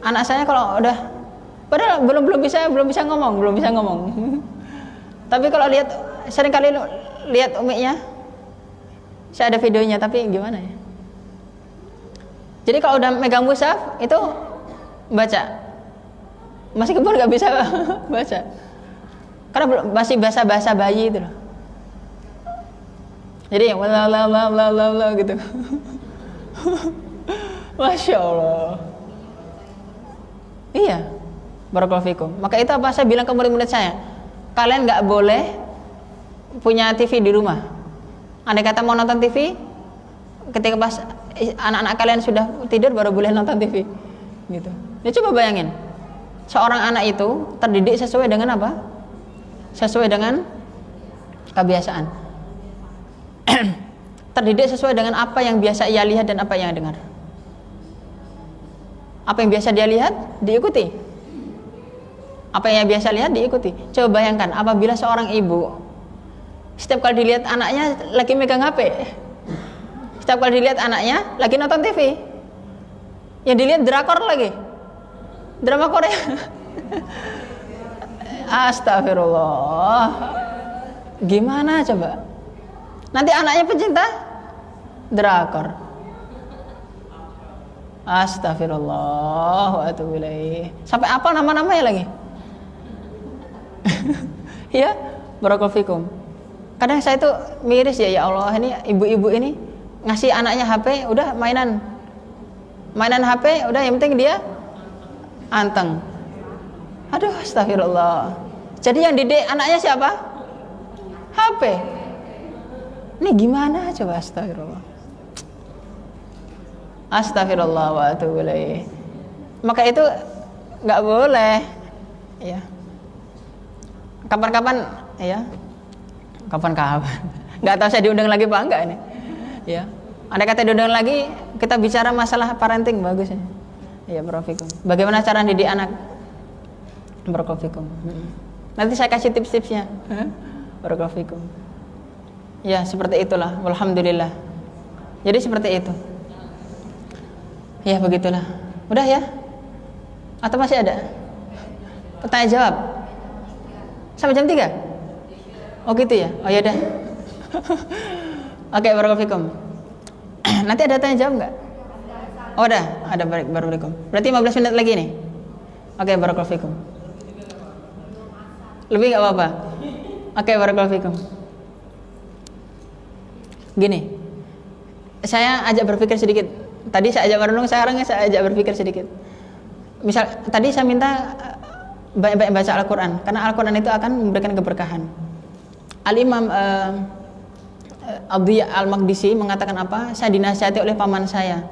anak saya kalau udah Padahal belum bisa ngomong. Tapi kalau lihat, sering kali lihat umiknya, saya ada videonya, tapi gimana ya? Jadi kalau udah megang mushaf itu baca, meskipun nggak bisa baca, karena masih bahasa bayi itu loh. Jadi yang la gitu. Masya Allah. Iya, barakallahu fikum. Maka itu apa saya bilang ke murid-murid saya, kalian nggak boleh punya TV di rumah. Andai kata mau nonton TV, ketika pas anak-anak kalian sudah tidur baru boleh nonton TV, gitu. Ya coba bayangin, seorang anak itu terdidik sesuai dengan apa? Sesuai dengan kebiasaan. Terdidik sesuai dengan apa yang biasa ia lihat dan apa yang ia dengar. Apa yang biasa dia lihat diikuti. Apa yang biasa lihat diikuti. Coba bayangkan apabila seorang ibu setiap kali dilihat anaknya lagi megang HP, setiap kali dilihat anaknya lagi nonton TV, yang dilihat drakor lagi, drama Korea. Astagfirullah. Gimana coba? Nanti anaknya pecinta drakor. Astagfirullah wa atubu ilaih. Sampai apa nama-namanya lagi? Ya, barakallahu fikum. Kadang saya tuh miris ya Allah, ini ibu-ibu ini ngasih anaknya HP, udah mainan HP, udah yang penting dia anteng. Aduh, astagfirullah. Jadi yang didik anaknya siapa? HP. Ini gimana coba, astagfirullah. Astagfirullah wa atubu ilaih. Maka itu nggak boleh, ya. Kapan-kapan, ya. Kapan-kapan. Nggak tahu saya diundang lagi apa enggak ini, ya. Andai kata diundang lagi, kita bicara masalah parenting bagus ya. Ya, barakallahu. Bagaimana cara didik anak? Barakallahu. Nanti saya kasih tips-tipsnya. Barakallahu. Ya, seperti itulah. Alhamdulillah. Jadi seperti itu. Ya, begitulah. Udah ya? Atau masih ada? Tanya jawab. Sampai jam 3? Oh gitu ya? Oh ya udah. Oke, barakallahu. Nanti ada tanya jawab enggak? Oh udah, ada barakallahu. Berarti 15 menit lagi nih. Oke, barakallahu. Lebih enggak apa-apa. Oke, barakallahu. Gini. Saya ajak berpikir sedikit. Tadi saya ajak merenung, sekarang saya ajak berpikir sedikit. Misal tadi saya minta banyak-banyak baca Al-Quran, karena Al-Quran itu akan memberikan keberkahan. Al-Imam Abdiyah Al-Maqdisi mengatakan apa? Saya dinasihati oleh paman saya.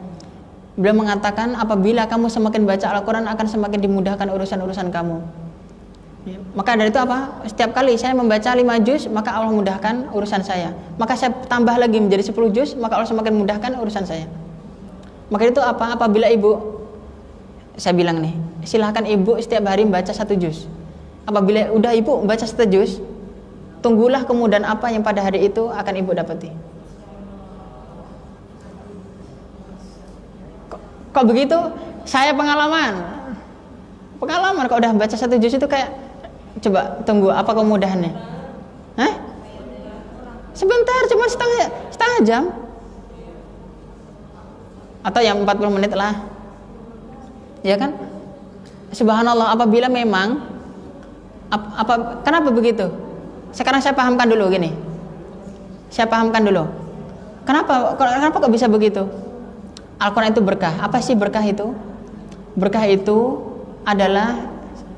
Beliau mengatakan apabila kamu semakin baca Al-Quran akan semakin dimudahkan urusan-urusan kamu. Maka dari itu apa? Setiap kali saya membaca 5 juz, maka Allah mudahkan urusan saya. Maka saya tambah lagi menjadi 10 juz, maka Allah semakin mudahkan urusan saya. Maka itu apa? Apabila ibu, saya bilang nih, silahkan ibu setiap hari membaca 1 juz. Apabila udah ibu membaca 1 juz, tunggulah kemudahan apa yang pada hari itu akan ibu dapati. Kok begitu? Saya pengalaman kalau udah baca 1 juz itu kayak, coba tunggu apa kemudahannya? Hah? Sebentar, cuma setengah jam. Atau yang 40 menit lah. Ya kan? Subhanallah, apabila memang kenapa begitu? Sekarang saya pahamkan dulu gini. Kenapa kok bisa begitu? Al-Quran itu berkah. Apa sih berkah itu? Berkah itu adalah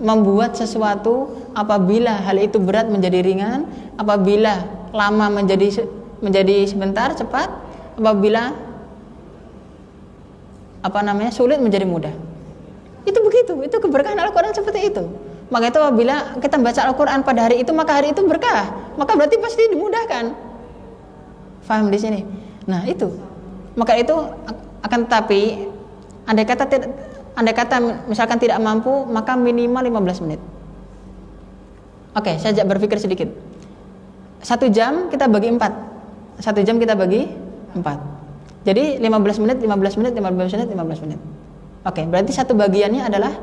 membuat sesuatu apabila hal itu berat menjadi ringan, apabila lama menjadi sebentar cepat, apabila sulit menjadi mudah. Itu begitu, itu keberkahan Al-Quran seperti itu. Maka itu apabila kita baca Al-Quran pada hari itu, maka hari itu berkah, maka berarti pasti dimudahkan. Faham di sini? Nah itu, maka itu akan tetapi andai kata misalkan tidak mampu, maka minimal 15 menit. Oke, saya ajak berpikir sedikit. 1 jam kita bagi 4. 1 jam kita bagi 4. Jadi 15 menit. Oke, berarti satu bagiannya adalah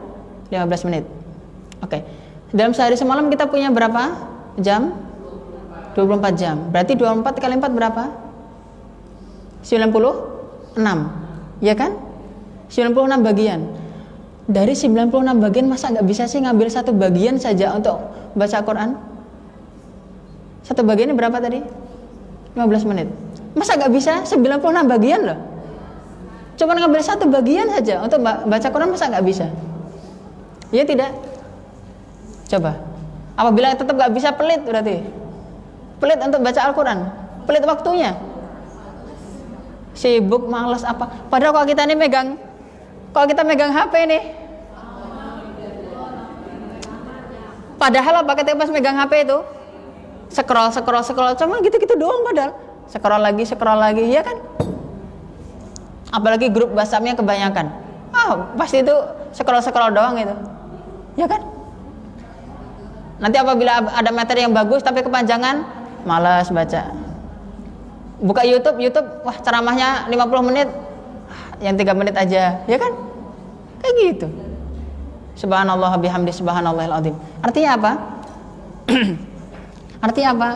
15 menit. Oke. Dalam sehari semalam kita punya berapa jam? 24 jam. Berarti 24 kali 4 berapa? 96. Ya kan? 96 bagian. Dari 96 bagian masa nggak bisa sih ngambil satu bagian saja untuk baca Quran? Satu bagiannya berapa tadi? 15 menit. Masa nggak bisa 96 bagian loh? Cuma ngambil satu bagian saja untuk baca Quran, masa nggak bisa? Ya tidak? Coba. Apabila tetap nggak bisa, pelit berarti. Pelit untuk baca Al-Quran. Pelit waktunya. Sibuk, malas apa. Padahal kalau kita megang HP nih. Padahal apa ketika pas megang HP itu? Scroll. Cuma gitu-gitu doang padahal. Scroll lagi, ya kan? Apalagi grup WhatsApp-nya kebanyakan. Pasti itu scroll doang itu. Ya kan? Nanti apabila ada materi yang bagus tapi kepanjangan, malas baca. Buka YouTube, wah ceramahnya 50 menit, yang 3 menit aja, ya kan? Kayak gitu. Subhanallah bihamdi subhanallahil azim. Artinya apa? Artinya apa?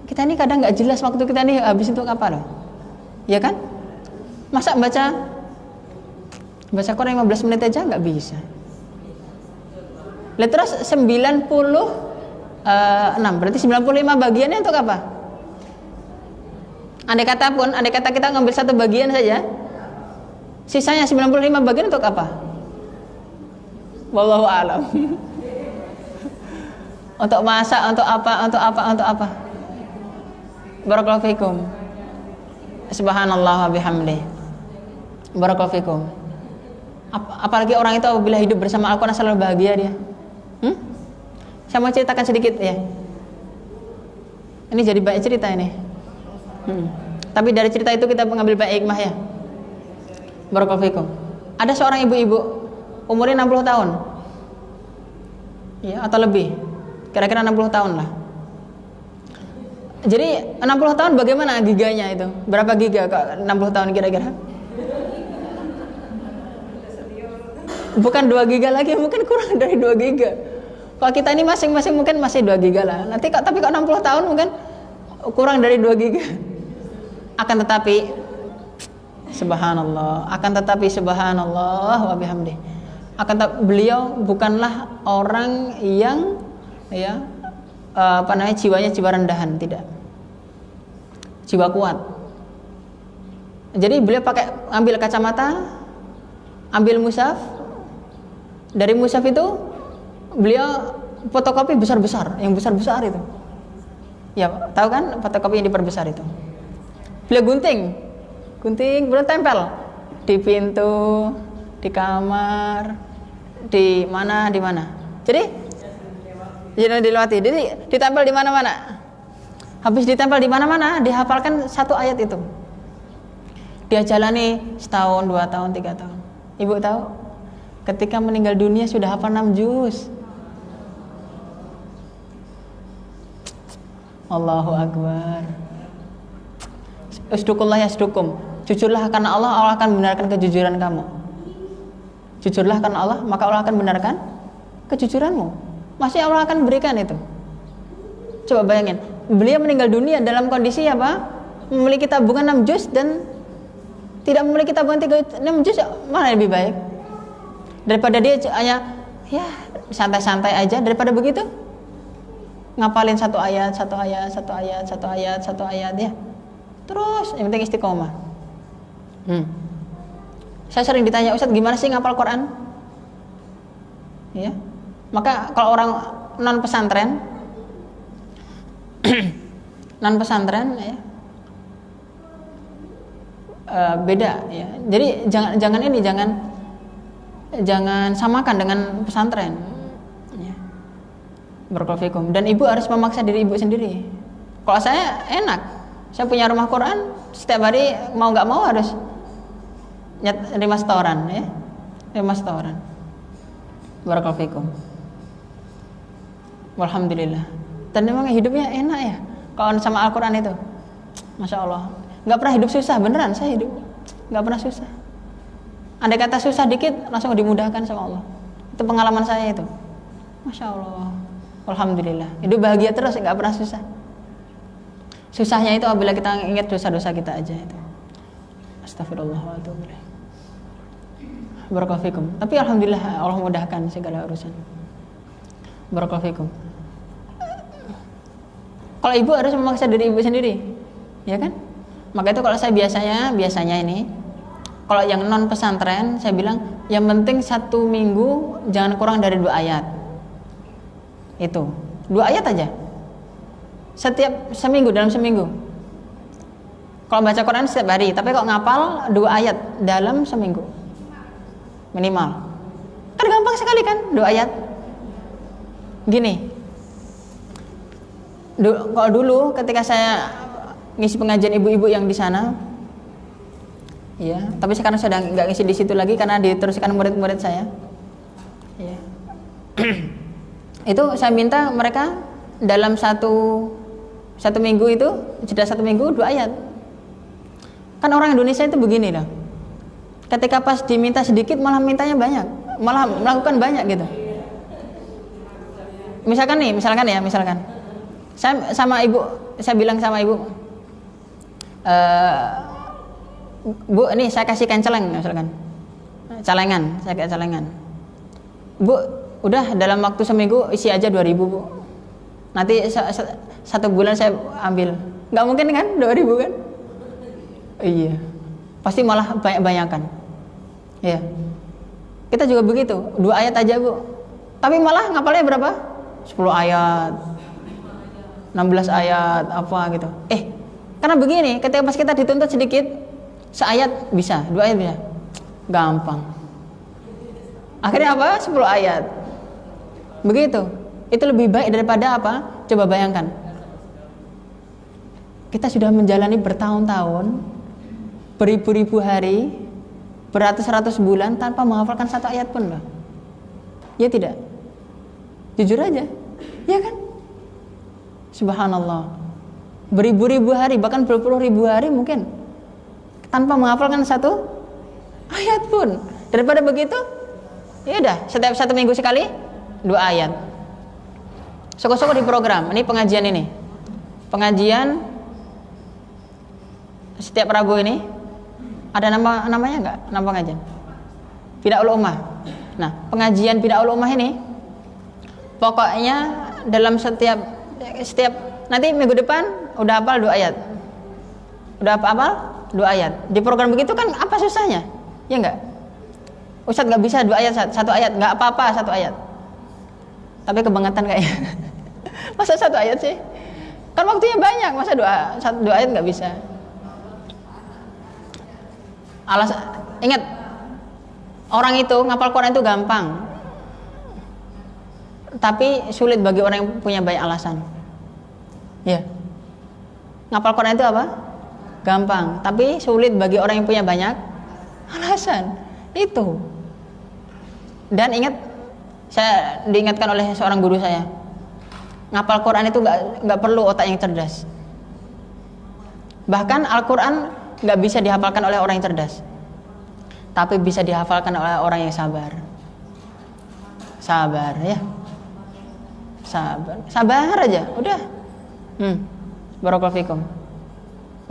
Kita ini kadang nggak jelas waktu kita ini habis untuk apa loh. Ya kan? Masa baca Quran 15 menit aja nggak bisa. Lihat terus 96, berarti 95 bagiannya untuk apa? Andai kata kita ngambil satu bagian saja, sisanya 95 bagian untuk apa? Wallahu a'lam. Untuk masak, untuk apa? Barakallahu fikum. Subhanallah wa bihamdih. Barakallahu fikum. Apalagi orang itu apabila hidup bersama Al-Quran selalu bahagia dia. Saya mau ceritakan sedikit ya. Ini jadi banyak cerita ini. Tapi dari cerita itu kita mengambil banyak hikmah ya. Barakallahu fikum. Ada seorang ibu-ibu umurnya 60 tahun. Ya, atau lebih. Kira-kira 60 tahun lah. Jadi 60 tahun bagaimana giganya itu? Berapa giga kok 60 tahun kira-kira? Bukan 2 giga lagi, mungkin kurang dari 2 giga. Kalau kita ini masing-masing mungkin masih 2 giga lah. Nanti tapi kok 60 tahun mungkin kurang dari 2 giga. Akan tetapi subhanallah wa bihamdih. Beliau bukanlah orang yang jiwanya jiwa rendahan, tidak. Jiwa kuat. Jadi beliau ambil kacamata, ambil mushaf. Dari mushaf itu beliau fotokopi besar-besar, yang besar-besar itu. Ya, tahu kan fotokopi yang diperbesar itu. Beliau gunting, beliau tempel di pintu, di kamar, di mana. Jadi dilewati. Jadi ditempel di mana-mana. Habis ditempel di mana-mana, dihafalkan satu ayat itu. Dia jalani setahun, 2 tahun, 3 tahun. Ibu tahu? Ketika meninggal dunia sudah hafal 6 juz. Allahu Akbar. Usdukullah yasdukum. Jujurlah karena Allah akan membenarkan kejujuran kamu. Jujurlah karena Allah, maka Allah akan benarkan kejujuranmu. Masih Allah akan berikan itu. Coba bayangin, beliau meninggal dunia dalam kondisi apa? Memiliki tabungan 6 juz dan tidak memiliki tabungan 6 juz, mana lebih baik? Daripada dia hanya ya santai-santai aja, daripada begitu ngapalin satu ayat ya. Terus yang penting istiqomah. Saya sering ditanya, Ustadz gimana sih ngapal Quran? Ya. Maka kalau orang non pesantren ya, beda ya. Jadi jangan samakan dengan pesantren. Ya. Barakallahu fikum. Dan ibu harus memaksa diri ibu sendiri. Kalau saya enak, saya punya rumah Quran, setiap hari mau nggak mau harus nerima setoran ya, nerima setoran. Barakallahu fikum. Alhamdulillah. Dan memang hidupnya enak ya kalau sama Al-Quran itu. Masya Allah. Gak pernah hidup susah, beneran saya hidup gak pernah susah. Andai kata susah dikit langsung dimudahkan sama Allah. Itu pengalaman saya itu. Masya Allah. Alhamdulillah. Hidup bahagia terus, nggak pernah susah. Susahnya itu apabila kita ingat dosa-dosa kita aja itu. Astagfirullah wa atubu ilaih. Barakallahu fikum. Tapi alhamdulillah Allah mudahkan segala urusan. Barakallahu fikum. Kalau ibu harus memaksa diri ibu sendiri, ya kan? Maka itu kalau saya biasanya ini, kalau yang non pesantren saya bilang yang penting 1 minggu jangan kurang dari 2 ayat. Itu 2 ayat aja. Setiap seminggu, dalam seminggu. Kalau baca Quran setiap hari, tapi kalau ngapal 2 ayat dalam seminggu minimal. Kan gampang sekali kan 2 ayat. Gini. Kalau dulu ketika saya ngisi pengajian ibu-ibu yang di sana, ya, tapi sekarang sudah nggak ngisi di situ lagi karena diteruskan murid-murid saya. Ya. Itu saya minta mereka dalam satu minggu itu, jeda 1 minggu 2 ayat. Kan orang Indonesia itu begini loh. Ketika pas diminta sedikit malah mintanya banyak, malah melakukan banyak gitu. Misalkan saya sama ibu, saya bilang sama ibu, Bu, ini saya kasihkan celengan, saya kasih celengan. Bu, udah dalam waktu seminggu isi aja 2.000 Bu. Nanti 1 bulan saya ambil. Nggak mungkin kan 2.000 kan? Iya. Pasti malah banyak-banyakan. Iya. Kita juga begitu, 2 ayat aja Bu. Tapi malah ngapalnya berapa? 10 ayat, 16 ayat, apa gitu. Karena begini, ketika pas kita dituntut sedikit, seayat bisa, 2 ayat bisa. Gampang. Akhirnya apa? 10 ayat. Begitu. Itu lebih baik daripada apa? Coba bayangkan. Kita sudah menjalani bertahun-tahun, beribu-ribu hari, beratus-ratus bulan tanpa menghafalkan 1 ayat pun loh. Ya tidak? Jujur aja. Ya kan? Subhanallah. Beribu-ribu hari, bahkan berpuluh ribu hari mungkin tanpa menghafalkan 1 ayat pun. Daripada begitu, ya udah, setiap 1 minggu sekali 2 ayat. Soko-soko di program. Ini pengajian ini. Pengajian setiap Rabu ini ada namanya enggak? Nama pengajian? Bid'aul Ummah. Nah, pengajian Bid'aul Ummah ini pokoknya dalam setiap nanti minggu depan udah hafal 2 ayat. Udah hafal 2 ayat. Di program begitu kan apa susahnya? Ya enggak? Ustadz enggak bisa 2 ayat, 1 ayat, enggak apa-apa 1 ayat. Tapi kebangetan kayaknya. Masa 1 ayat sih? Kan waktunya banyak, masa 2 ayat enggak bisa. Ingat, orang itu ngapal Quran itu gampang. Tapi sulit bagi orang yang punya banyak alasan. Ya. Ngapal Quran itu apa? Gampang, tapi sulit bagi orang yang punya banyak alasan. Itu. Dan ingat, saya diingatkan oleh seorang guru saya, ngapal Quran itu nggak perlu otak yang cerdas. Bahkan Al-Quran nggak bisa dihafalkan oleh orang yang cerdas, tapi bisa dihafalkan oleh orang yang sabar. Sabar ya. Sabar aja, udah. Barakallahu fikum.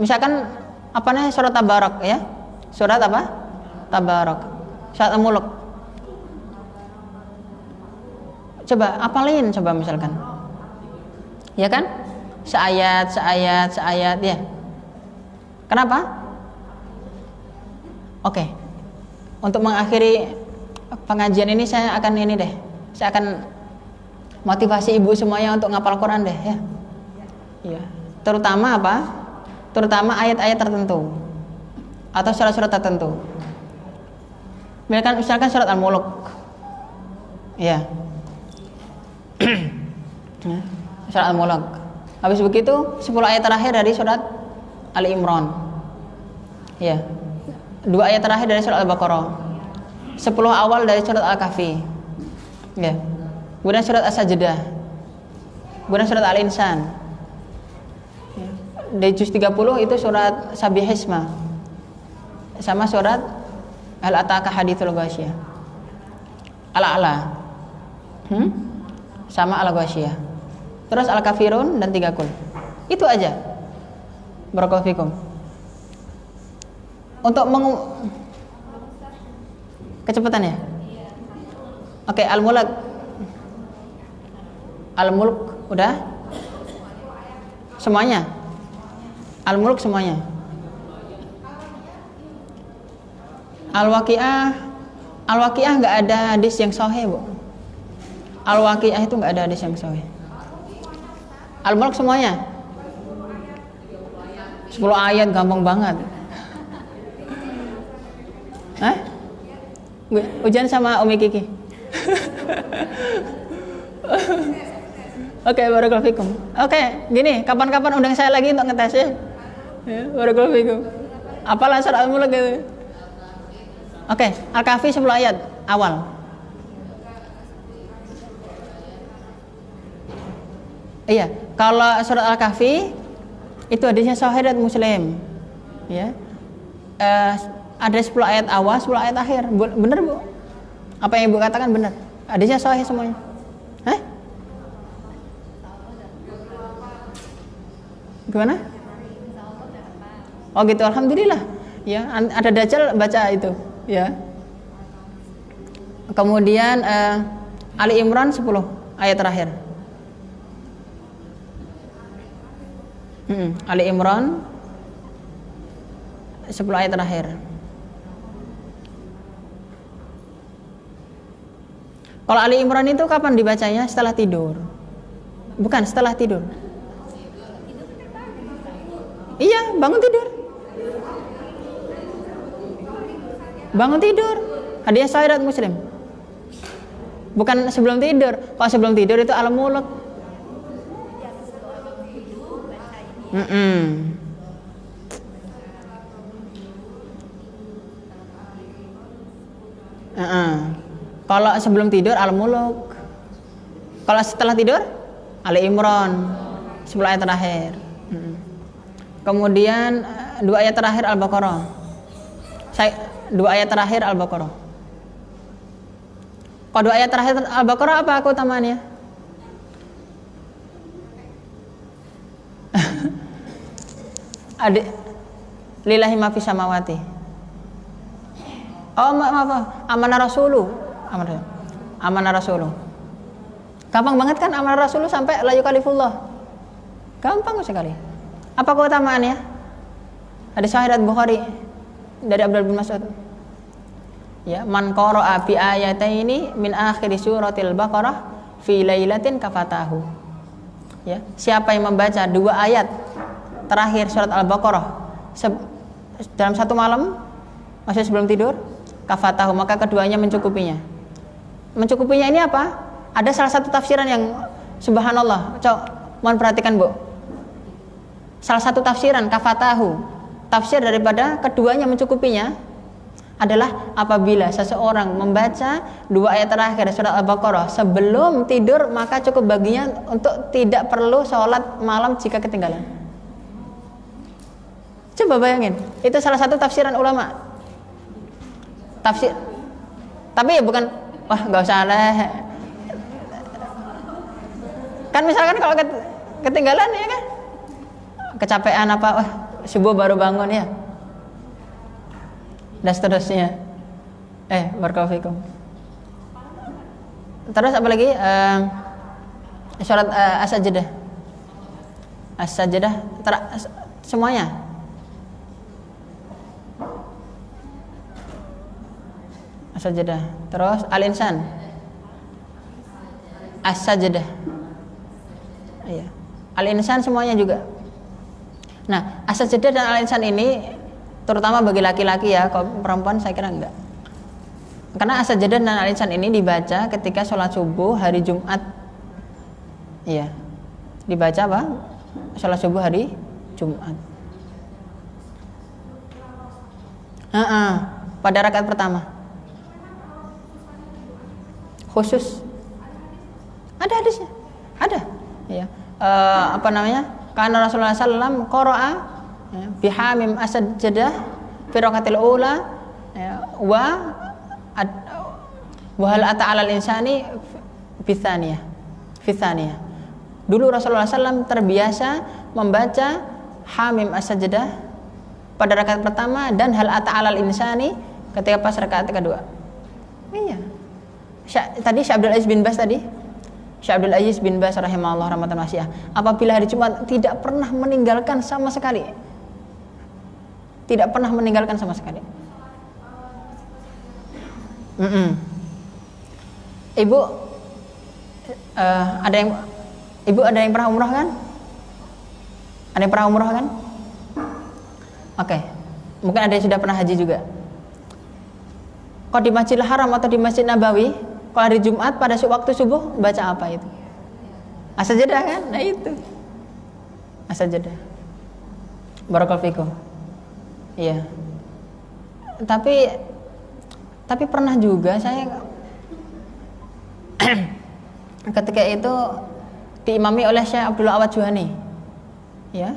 Misalkan apa nih surat Tabarak ya? Surat apa? Tabarak. Surat Al-Mulk. Coba apalin coba misalkan. Ya kan? Seayat ya. Kenapa? Oke. Untuk mengakhiri pengajian ini saya akan motivasi ibu semuanya untuk ngapal Quran deh ya. Iya. Terutama apa? Terutama ayat-ayat tertentu atau surat-surat tertentu. Misalkan surat Al-Mulk. Ya. Surat Al-Mulk. Habis begitu 10 ayat terakhir dari surat Ali Imran. Ya. 2 ayat terakhir dari surat Al-Baqarah. 10 awal dari surat Al-Kahfi. Ya. Kemudian surat As-Sajdah. Kemudian surat Al-Insan. Ya. Di juz 30 itu surat Sabihisma. Sama surat Al-Ataka Hadithul Ghasyiyah. Al-A'la. sama al-ghasyiyah. Terus al-kafirun dan 3 kul. Itu aja. Barakallahu fikum. Untuk kecepatan ya? Oke, al-mulk. Al-mulk udah? Semuanya? Al-mulk semuanya. Al-waqi'ah enggak ada hadis yang sahih, Bu. Al-waqi'ah itu enggak ada hadis yang sahih. Al-mulk semuanya? 10 ayat gampang banget. Hah? Ujian sama Umi Kiki. Oke, barakallahu fikum. Oke, gini, kapan-kapan undang saya lagi untuk ngetes ya. Barakallahu fikum. Apalah surat Al-Mulk gitu. Oke, Al-Kahfi 10 ayat awal. Iya, kalau surat Al-Kahfi itu hadisnya sahih dan Muslim. Ya. Ada 10 ayat awal, 10 ayat akhir. Benar, Bu? Apa yang Ibu katakan benar? Hadisnya sahih semuanya. Hah? Gimana? Oh gitu, alhamdulillah. Ya, ada Dajjal baca itu, ya. Kemudian Ali Imran 10 ayat terakhir. Ali Imran 10 ayat terakhir. Kalau Ali Imran itu kapan dibacanya? Setelah tidur. Bukan, setelah tidur. Iya, bangun tidur. Bangun tidur. Hadiah sahih Muslim. Bukan sebelum tidur. Kalau sebelum tidur itu Al-Mulk. Kalau sebelum tidur Al-Mulk. Kalau setelah tidur Ali Imran 10 ayat terakhir. Kemudian 2 ayat terakhir Al-Baqarah. 2 ayat terakhir Al-Baqarah. Kalau 2 ayat terakhir Al-Baqarah apa keutamaannya? Adik lillahi ma fis samawati. Oh, maaf. Amanah rasuluh. Amanah rasuluh. Gampang banget kan amanah rasuluh sampai la yukalifullah. Gampang sekali. Apa keutamaannya? Hadis sahih Bukhari dari Abdullah bin Mas'ud. Ya, man qara'a bi ayataini min akhir suratil Baqarah fi lailatin kafatahu. Ya, siapa yang membaca 2 ayat terakhir surat Al-Baqarah dalam satu malam, maksudnya sebelum tidur, kafatahu, maka keduanya mencukupinya. Mencukupinya ini apa? Ada salah satu tafsiran yang subhanallah. Mohon perhatikan, Bu. Salah satu tafsiran kafatahu, tafsir daripada keduanya mencukupinya adalah apabila seseorang membaca 2 ayat terakhir surat Al-Baqarah sebelum tidur, maka cukup baginya untuk tidak perlu sholat malam jika ketinggalan. Coba bayangin, itu salah satu tafsiran ulama. Tafsir, tapi ya bukan, wah nggak usah lah. Kan misalkan kalau ketinggalan ya kan, kecapean apa, wah subuh baru bangun ya, dan seterusnya. Barakallahu fikum. Terus apa lagi? Surat As-Sajdah. As-Sajdah semuanya. As-Sajdah. Terus Al-Insan. As-Sajdah. Iya. Al-Insan semuanya juga. Nah, As-Sajdah dan Al-Insan ini terutama bagi laki-laki ya, kalau perempuan saya kira enggak. Karena As-Sajdah dan Al-Insan ini dibaca ketika sholat subuh hari Jumat. Iya. Dibaca apa? Sholat subuh hari Jumat. Pada rakaat pertama. Khusus. Ada hadisnya. Ada. Ya. Apa namanya? Karena Rasulullah SAW qara'a bihamim as-sajdah fi rakatil ula wa hal ata 'alal insani bi tsaniyah Fitsaniyah. Dulu Rasulullah SAW terbiasa membaca Hamim As-Sajdah pada rakaat pertama dan Hal Ata 'alal insani ketika pas rakaat kedua. Iya. Tadi Syekh Abdul Aziz bin Baz rahimahullah rahmatan wasi'ah, apabila hari Jumat tidak pernah meninggalkan sama sekali. Tidak pernah meninggalkan sama sekali. Ibu ada yang pernah umrah kan? Ada yang pernah umrah kan? Oke. Mungkin ada yang sudah pernah haji juga. Kalau di Masjidil Haram atau di Masjid Nabawi, kalau hari Jumat pada waktu subuh baca apa itu? As-Sajdah kan? Nah itu. As-Sajdah. Barakallahu fikum. Iya. Tapi pernah juga saya ketika itu diimami oleh Syekh Abdullah Awad Juhani. Ya.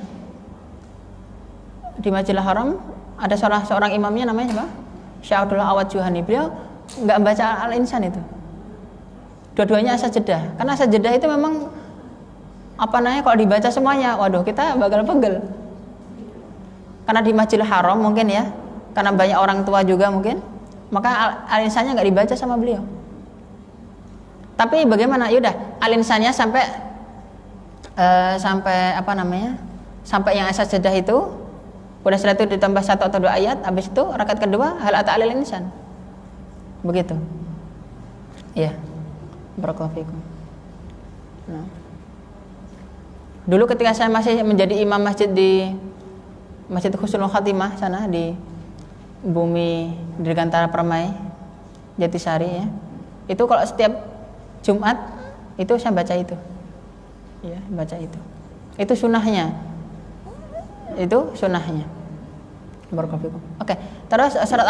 Di Masjidil Haram ada seorang imamnya namanya siapa? Syekh Abdullah Awad Juhani. Beliau enggak membaca Al-Insan itu. Dua-duanya As-Sajdah. Karena As-Sajdah itu memang kalau dibaca semuanya, waduh kita bakal pegel. Karena di Masjidil Haram mungkin ya, karena banyak orang tua juga mungkin, maka Al-Insannya enggak dibaca sama beliau. Tapi bagaimana? Yaudah, Al-Insannya sampai sampai yang As-Sajdah itu, udah setelah itu ditambah 1 atau 2 ayat, habis itu rakaat kedua Hal Ata 'alal insan. Begitu. Iya. Barakallahu fikum. Nah. Dulu ketika saya masih menjadi imam masjid di Masjid Husnul Khatimah sana di Bumi Dirgantara Permai Jatisari ya. Itu kalau setiap Jumat itu saya baca itu. Ya, baca itu. Itu sunnahnya. Barakallahu fikum. Oke, terus surat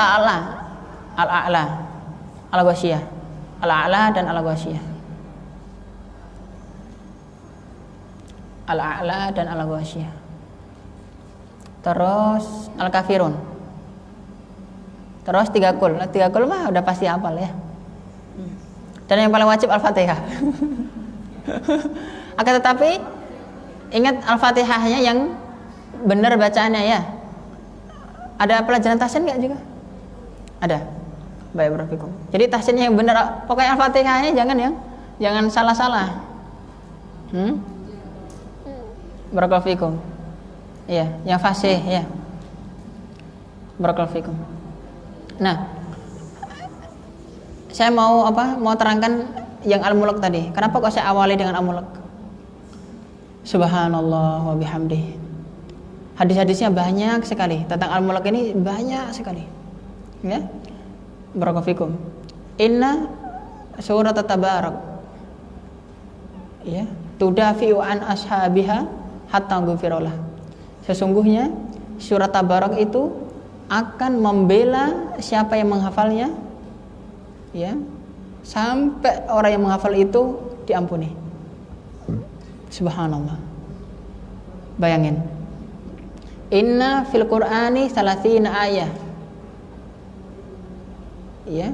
Al-A'la, Al-Ghasyiyah. Al-A'la dan Al-Ghasyiyah. Al-A'la dan Al-Ghasyiyah. Terus Al-Kafirun. Terus 3 Qul. 3 Qul mah udah pasti hafal ya. Dan yang paling wajib Al-Fatihah. Akan tetapi ingat Al-Fatihahnya yang benar bacaannya ya. Ada pelajaran tahsin enggak juga? Ada. Baik, barakallahu. Jadi tahsinnya yang benar, pokoknya Al-Fatihahnya jangan salah-salah. Barakallahu fikum. Iya, yang fasih ya. Barakallahu fikum. Nah, saya mau terangkan yang Al-Mulk tadi. Kenapa kok saya awali dengan Al-Mulk? Subhanallah wa bihamdih. Hadis-hadisnya banyak sekali tentang Al-Mulk ini, banyak sekali. Ya. Barakallahu fikum. Inna surat Tabarak. Ya, tudafi'u an ashabiha hatta ghufirallah. Sesungguhnya surat Tabarak itu akan membela siapa yang menghafalnya, ya, sampai orang yang menghafal itu diampuni. Subhanallah. Bayangin. Inna fil Qur'ani 30 ayat. Ya.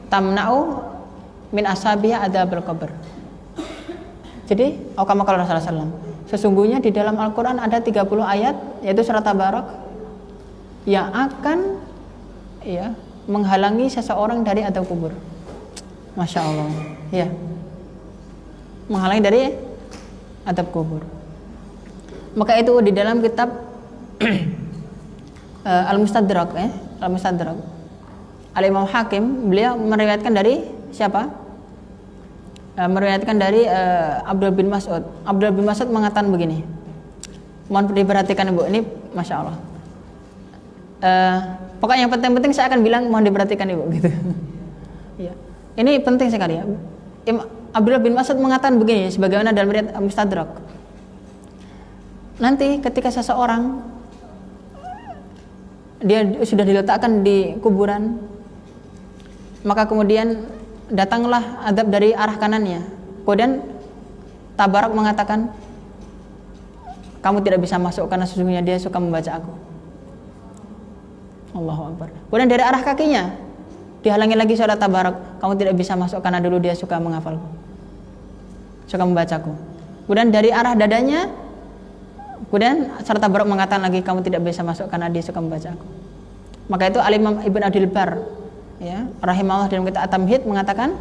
Tamna'u min asabiha adzabul qabr. Jadi, kama qala Rasulullah sallallahu alaihi wasallam, sesungguhnya di dalam Al-Qur'an ada 30 ayat yaitu surat Tabarak yang akan ya menghalangi seseorang dari azab kubur. Masya Allah. Ya. Menghalangi dari azab kubur. Maka itu di dalam kitab Al-Mustadrak Al-Mustadrak Al-Imam Hakim, beliau meriwayatkan dari siapa? Meriwayatkan dari Abdul bin Mas'ud. Abdul bin Mas'ud mengatakan begini. Mohon diperhatikan Ibu, ini Masya Allah. Pokoknya yang penting-penting saya akan bilang mohon diperhatikan Ibu gitu. Ya. Ini penting sekali ya. Abdullah bin Mas'ud mengatakan begini sebagaimana dalam riwayat Mustadrak. Nanti ketika seseorang dia sudah diletakkan di kuburan, maka kemudian datanglah azab dari arah kanannya. Kemudian Tabarak mengatakan, kamu tidak bisa masuk karena sesungguhnya dia suka membaca aku. Allahu Akbar. Kemudian dari arah kakinya dihalangi lagi surat tabarak, kamu tidak bisa masuk karena dulu dia suka menghafalku, suka membacaku. Kemudian dari arah dadanya, kemudian surat tabarak mengatakan lagi kamu tidak bisa masuk karena dia suka membacaku. Maka itu Al-Imam Ibn Abdul Bar, ya, rahimahullah, dalam kitab At-Tamhid mengatakan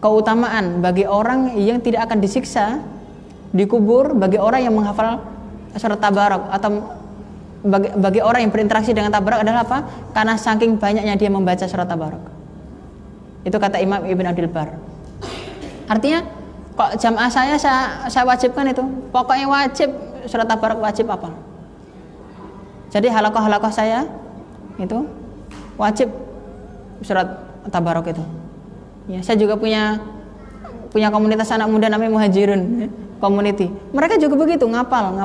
keutamaan bagi orang yang tidak akan disiksa di kubur bagi orang yang menghafal surat tabarak, atau bagi orang yang berinteraksi dengan tabarak adalah apa? Karena saking banyaknya dia membaca surat tabarak. Itu kata Imam Ibn Abdul Bar. Artinya kok jamaah saya wajibkan itu, pokoknya wajib surat tabarak, wajib apa? Jadi halakoh saya itu wajib surat tabarak itu. Ya, saya juga punya komunitas anak muda namanya Muhajirun Community. Mereka juga begitu, ngapal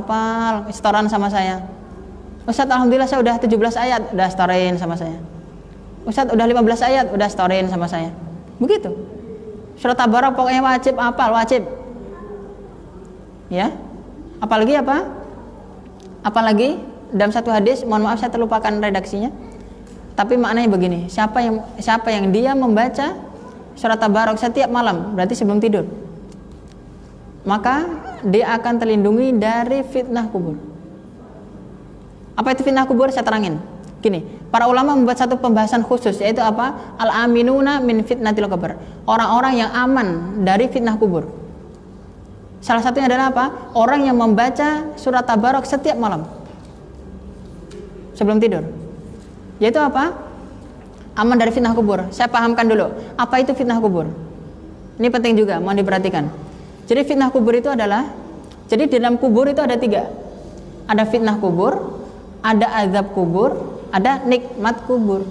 setoran sama saya. Ustadz, alhamdulillah saya udah 17 ayat, udah setorin sama saya. Ustadz, udah 15 ayat, udah setorin sama saya. Begitu. Surat tabarak pokoknya wajib, hafal, wajib. Ya. Apalagi apa? Apalagi dalam satu hadis, mohon maaf saya terlupakan redaksinya. Tapi maknanya begini, siapa yang dia membaca surat tabarak setiap malam, berarti sebelum tidur, maka dia akan terlindungi dari fitnah kubur. Apa itu fitnah kubur? Saya terangin. Gini, para ulama membuat satu pembahasan khusus, yaitu apa? Al-aminuna min fitnatil qabr. Orang-orang yang aman dari fitnah kubur. Salah satunya adalah apa? Orang yang membaca surat tabarak setiap malam sebelum tidur. Yaitu apa? Aman dari fitnah kubur. Saya pahamkan dulu, apa itu fitnah kubur? Ini penting juga, mohon diperhatikan. Jadi fitnah kubur itu adalah, jadi di dalam kubur itu ada 3. Ada fitnah kubur, ada azab kubur, ada nikmat kubur.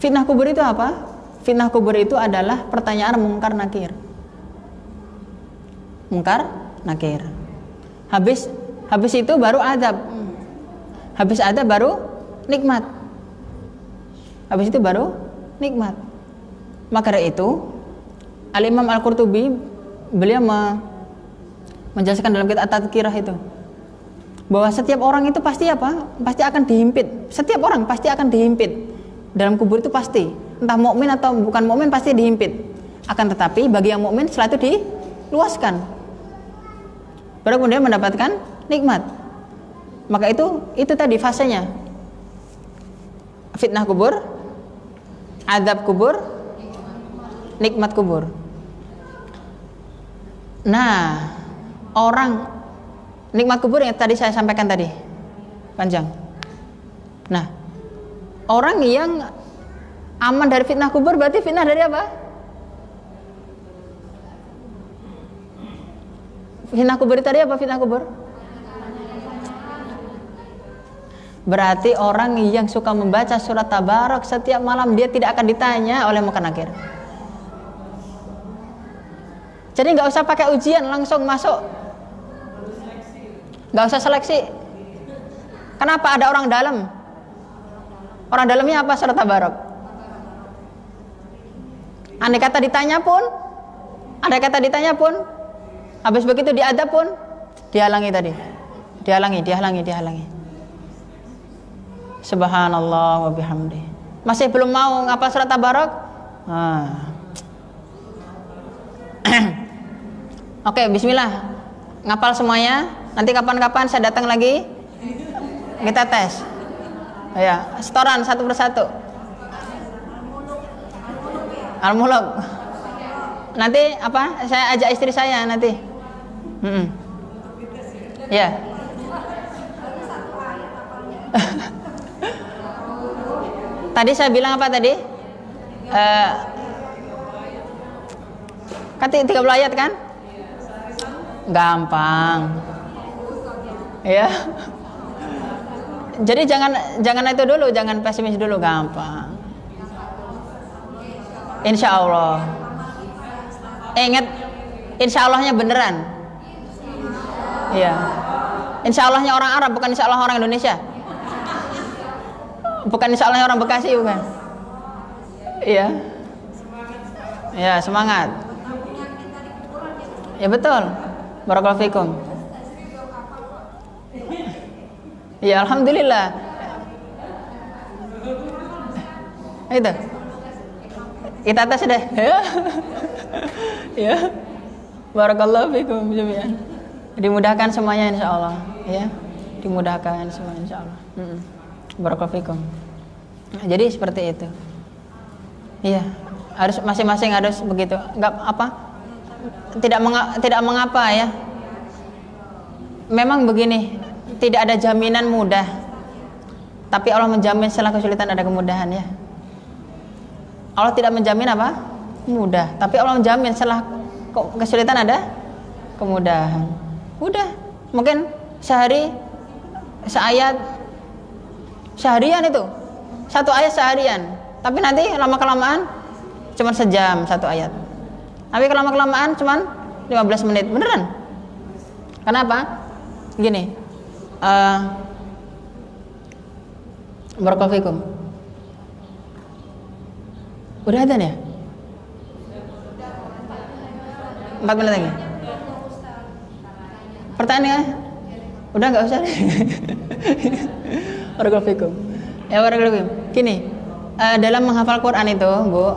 Fitnah kubur itu apa? Fitnah kubur itu adalah pertanyaan mungkar nakir. Mungkar nakir. Habis itu baru azab. Habis azab baru nikmat. Habis itu baru nikmat. Maka dari itu Al-Imam Al-Qurtubi beliau menjelaskan dalam kitab At-Tadhkirah itu bahwa setiap orang itu pasti apa? Pasti akan dihimpit. Setiap orang pasti akan dihimpit. Dalam kubur itu pasti. Entah mukmin atau bukan mukmin pasti dihimpit. Akan tetapi bagi yang mukmin setelah itu diluaskan. Baru kemudian mendapatkan nikmat. Maka itu tadi fasenya. Fitnah kubur, azab kubur, nikmat kubur. Nah, orang nikmat kubur yang tadi saya sampaikan tadi panjang. Nah, orang yang aman dari fitnah kubur berarti fitnah dari apa? Fitnah kubur itu tadi apa? Fitnah kubur berarti orang yang suka membaca surat tabarak setiap malam, dia tidak akan ditanya oleh munkar nakir. Jadi nggak usah pakai ujian, langsung masuk. Nggak usah seleksi. Kenapa? Ada orang dalam. Orang dalamnya apa? Surat tabarak. Andai kata ditanya pun, habis begitu diadab pun, dihalangi tadi. Dihalangi. Subhanallah wa bihamdi. Masih belum mau ngapal surat tabarak? Oke, bismillah. Ngapal semuanya. Nanti kapan-kapan saya datang lagi, kita tes. Ya, setoran satu persatu. Al-muluk. Nanti apa? Saya ajak istri saya nanti. Ya. Tadi saya bilang apa tadi? Kan 30 ayat kan? Gampang. Ya. Jadi jangan itu dulu, jangan pesimis dulu, gampang. Insya Allah. Ingat, insya Allahnya beneran. Iya. Insya Allahnya orang Arab, bukan insya Allah orang Indonesia. Bukan insya Allahnya orang Bekasi, bukan. Iya. Ya, semangat. Ya betul. Barakallahu fikum. Ya alhamdulillah. Itu. Kita atas deh. Ya. Ya. Barakallahu fikum jami'an. Dimudahkan semuanya insyaallah, ya. Dimudahkan semuanya insyaallah. Barakallahu fikum. Jadi seperti itu. Iya, harus masing-masing harus begitu. Enggak apa? Tidak mengapa ya. Memang begini, tidak ada jaminan mudah. Tapi Allah menjamin setelah kesulitan ada kemudahan ya. Allah tidak menjamin apa? Mudah. Tapi Allah menjamin setelah kesulitan ada kemudahan. Udah, mungkin sehari seayat seharian itu. Satu ayat seharian. Tapi nanti lama-kelamaan cuma sejam satu ayat. Tapi lama-kelamaan cuma 15 menit. Beneran? Kenapa? Gini. Barakallahu fikum. Udah adzan ya? 4 menit lagi. Pertanyaan? Udah nggak usah. Barakallahu fikum. Ya barakallahu fikum. Gini, dalam menghafal Quran itu, Bu,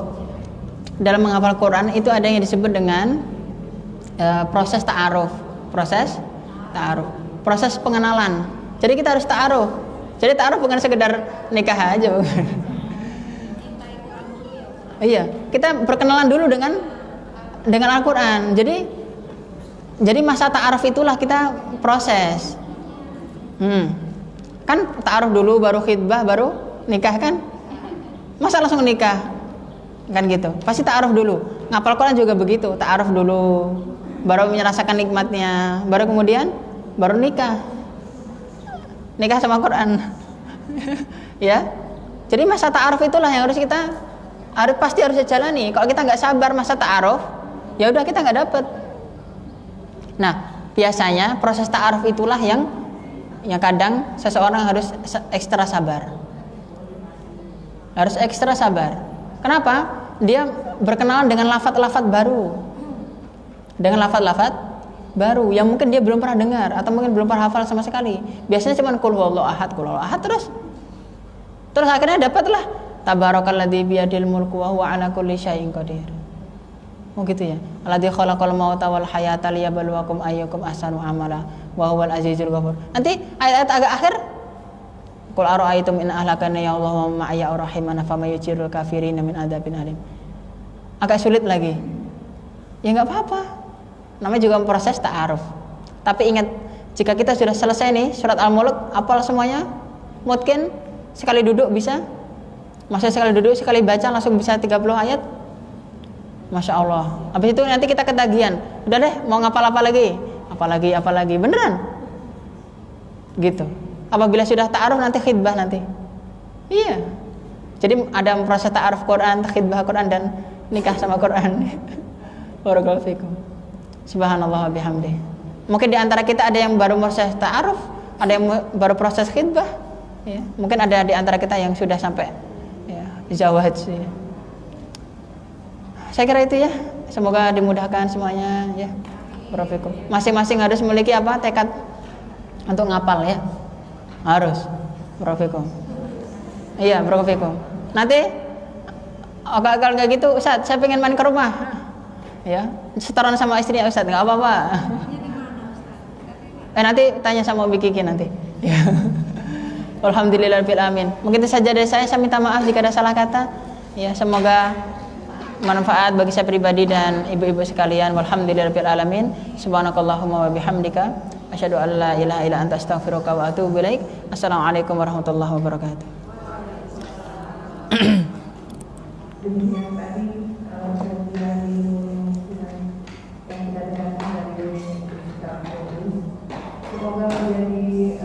dalam menghafal Quran itu ada yang disebut dengan proses ta'aruf. Proses ta'aruf. Proses pengenalan. Jadi kita harus ta'aruf. Jadi ta'aruf bukan sekedar nikah aja, bukan. Iya, kita berkenalan dulu dengan Al-Quran. Jadi masa ta'aruf itulah kita proses. Kan ta'aruf dulu, baru khidbah, baru nikah kan? Masa langsung nikah? Kan gitu. Pasti ta'aruf dulu. Ngapal Quran juga begitu, ta'aruf dulu, baru merasakan nikmatnya, baru kemudian baru nikah. Nikah sama Quran. Ya. Jadi masa ta'aruf itulah yang pasti harus dijalani. Kalau kita nggak sabar masa ta'aruf, ya udah kita nggak dapet. Nah, biasanya proses ta'aruf itulah yang kadang seseorang harus ekstra sabar. Harus ekstra sabar. Kenapa? Dia berkenalan dengan lafaz-lafaz baru. Dengan lafaz-lafaz baru yang mungkin dia belum pernah dengar atau mungkin belum pernah hafal sama sekali. Biasanya cuma qul huwallahu ahad terus akhirnya dapatlah tabarakalladzi biyadil mulku wa huwa ala kulli syai'in qadir. Oh gitu ya. Alladzi khalaqal mauta wal hayata liyabluwakum ayyukum ahsanu amala wa huwal azizul ghafur. Nanti ayat-ayat agak akhir qul ara'aytum in ahlakana ya Allah wa ma'aya rahimana famayujirul kafirina min adzabin alim. Agak sulit lagi. Ya enggak apa-apa. Namanya juga proses ta'aruf. Tapi ingat, jika kita sudah selesai nih surat Al-Mulk, hafal semuanya, mungkin sekali duduk bisa. Maksudnya sekali duduk, sekali baca langsung bisa 30 ayat. Masya Allah. Habis itu nanti kita ketagihan. Udah deh, mau ngapal apa lagi? Apalagi. Beneran? Gitu. Apabila sudah ta'aruf nanti khidbah nanti. Iya. Jadi ada proses ta'aruf Quran, khidbah Quran dan nikah sama Quran. Barakallahu fikum. Subhanallah wa bihamdih. Mungkin di antara kita ada yang baru proses ta'aruf, ada yang baru proses khidbah. Ya. Mungkin ada di antara kita yang sudah sampai zawaj ya. Saya kira itu ya. Semoga dimudahkan semuanya ya. Barakallahu. Masing-masing harus memiliki apa? Tekad untuk ngapal ya. Harus. Barakallahu. Iya, barakallahu. Nanti kalau nggak gitu, Ustaz, saya pengen main ke rumah. Ya, setoran sama istri Ustaz, nggak apa-apa. Nanti tanya sama Ubi Kiki nanti. Ya. Alhamdulillahirabbil alamin. Mungkin itu saja dari saya minta maaf jika ada salah kata. Ya, semoga manfaat bagi saya pribadi dan ibu-ibu sekalian. Walhamdulillahirabbil alamin. Subhanakallahumma wa bihamdika asyhadu an la ilaha illa anta astaghfiruka wa atubu ilaik. Assalamualaikum warahmatullahi wabarakatuh. Demikian tadi kajian yang kita dengarkan dari Ustaz. Semoga menjadi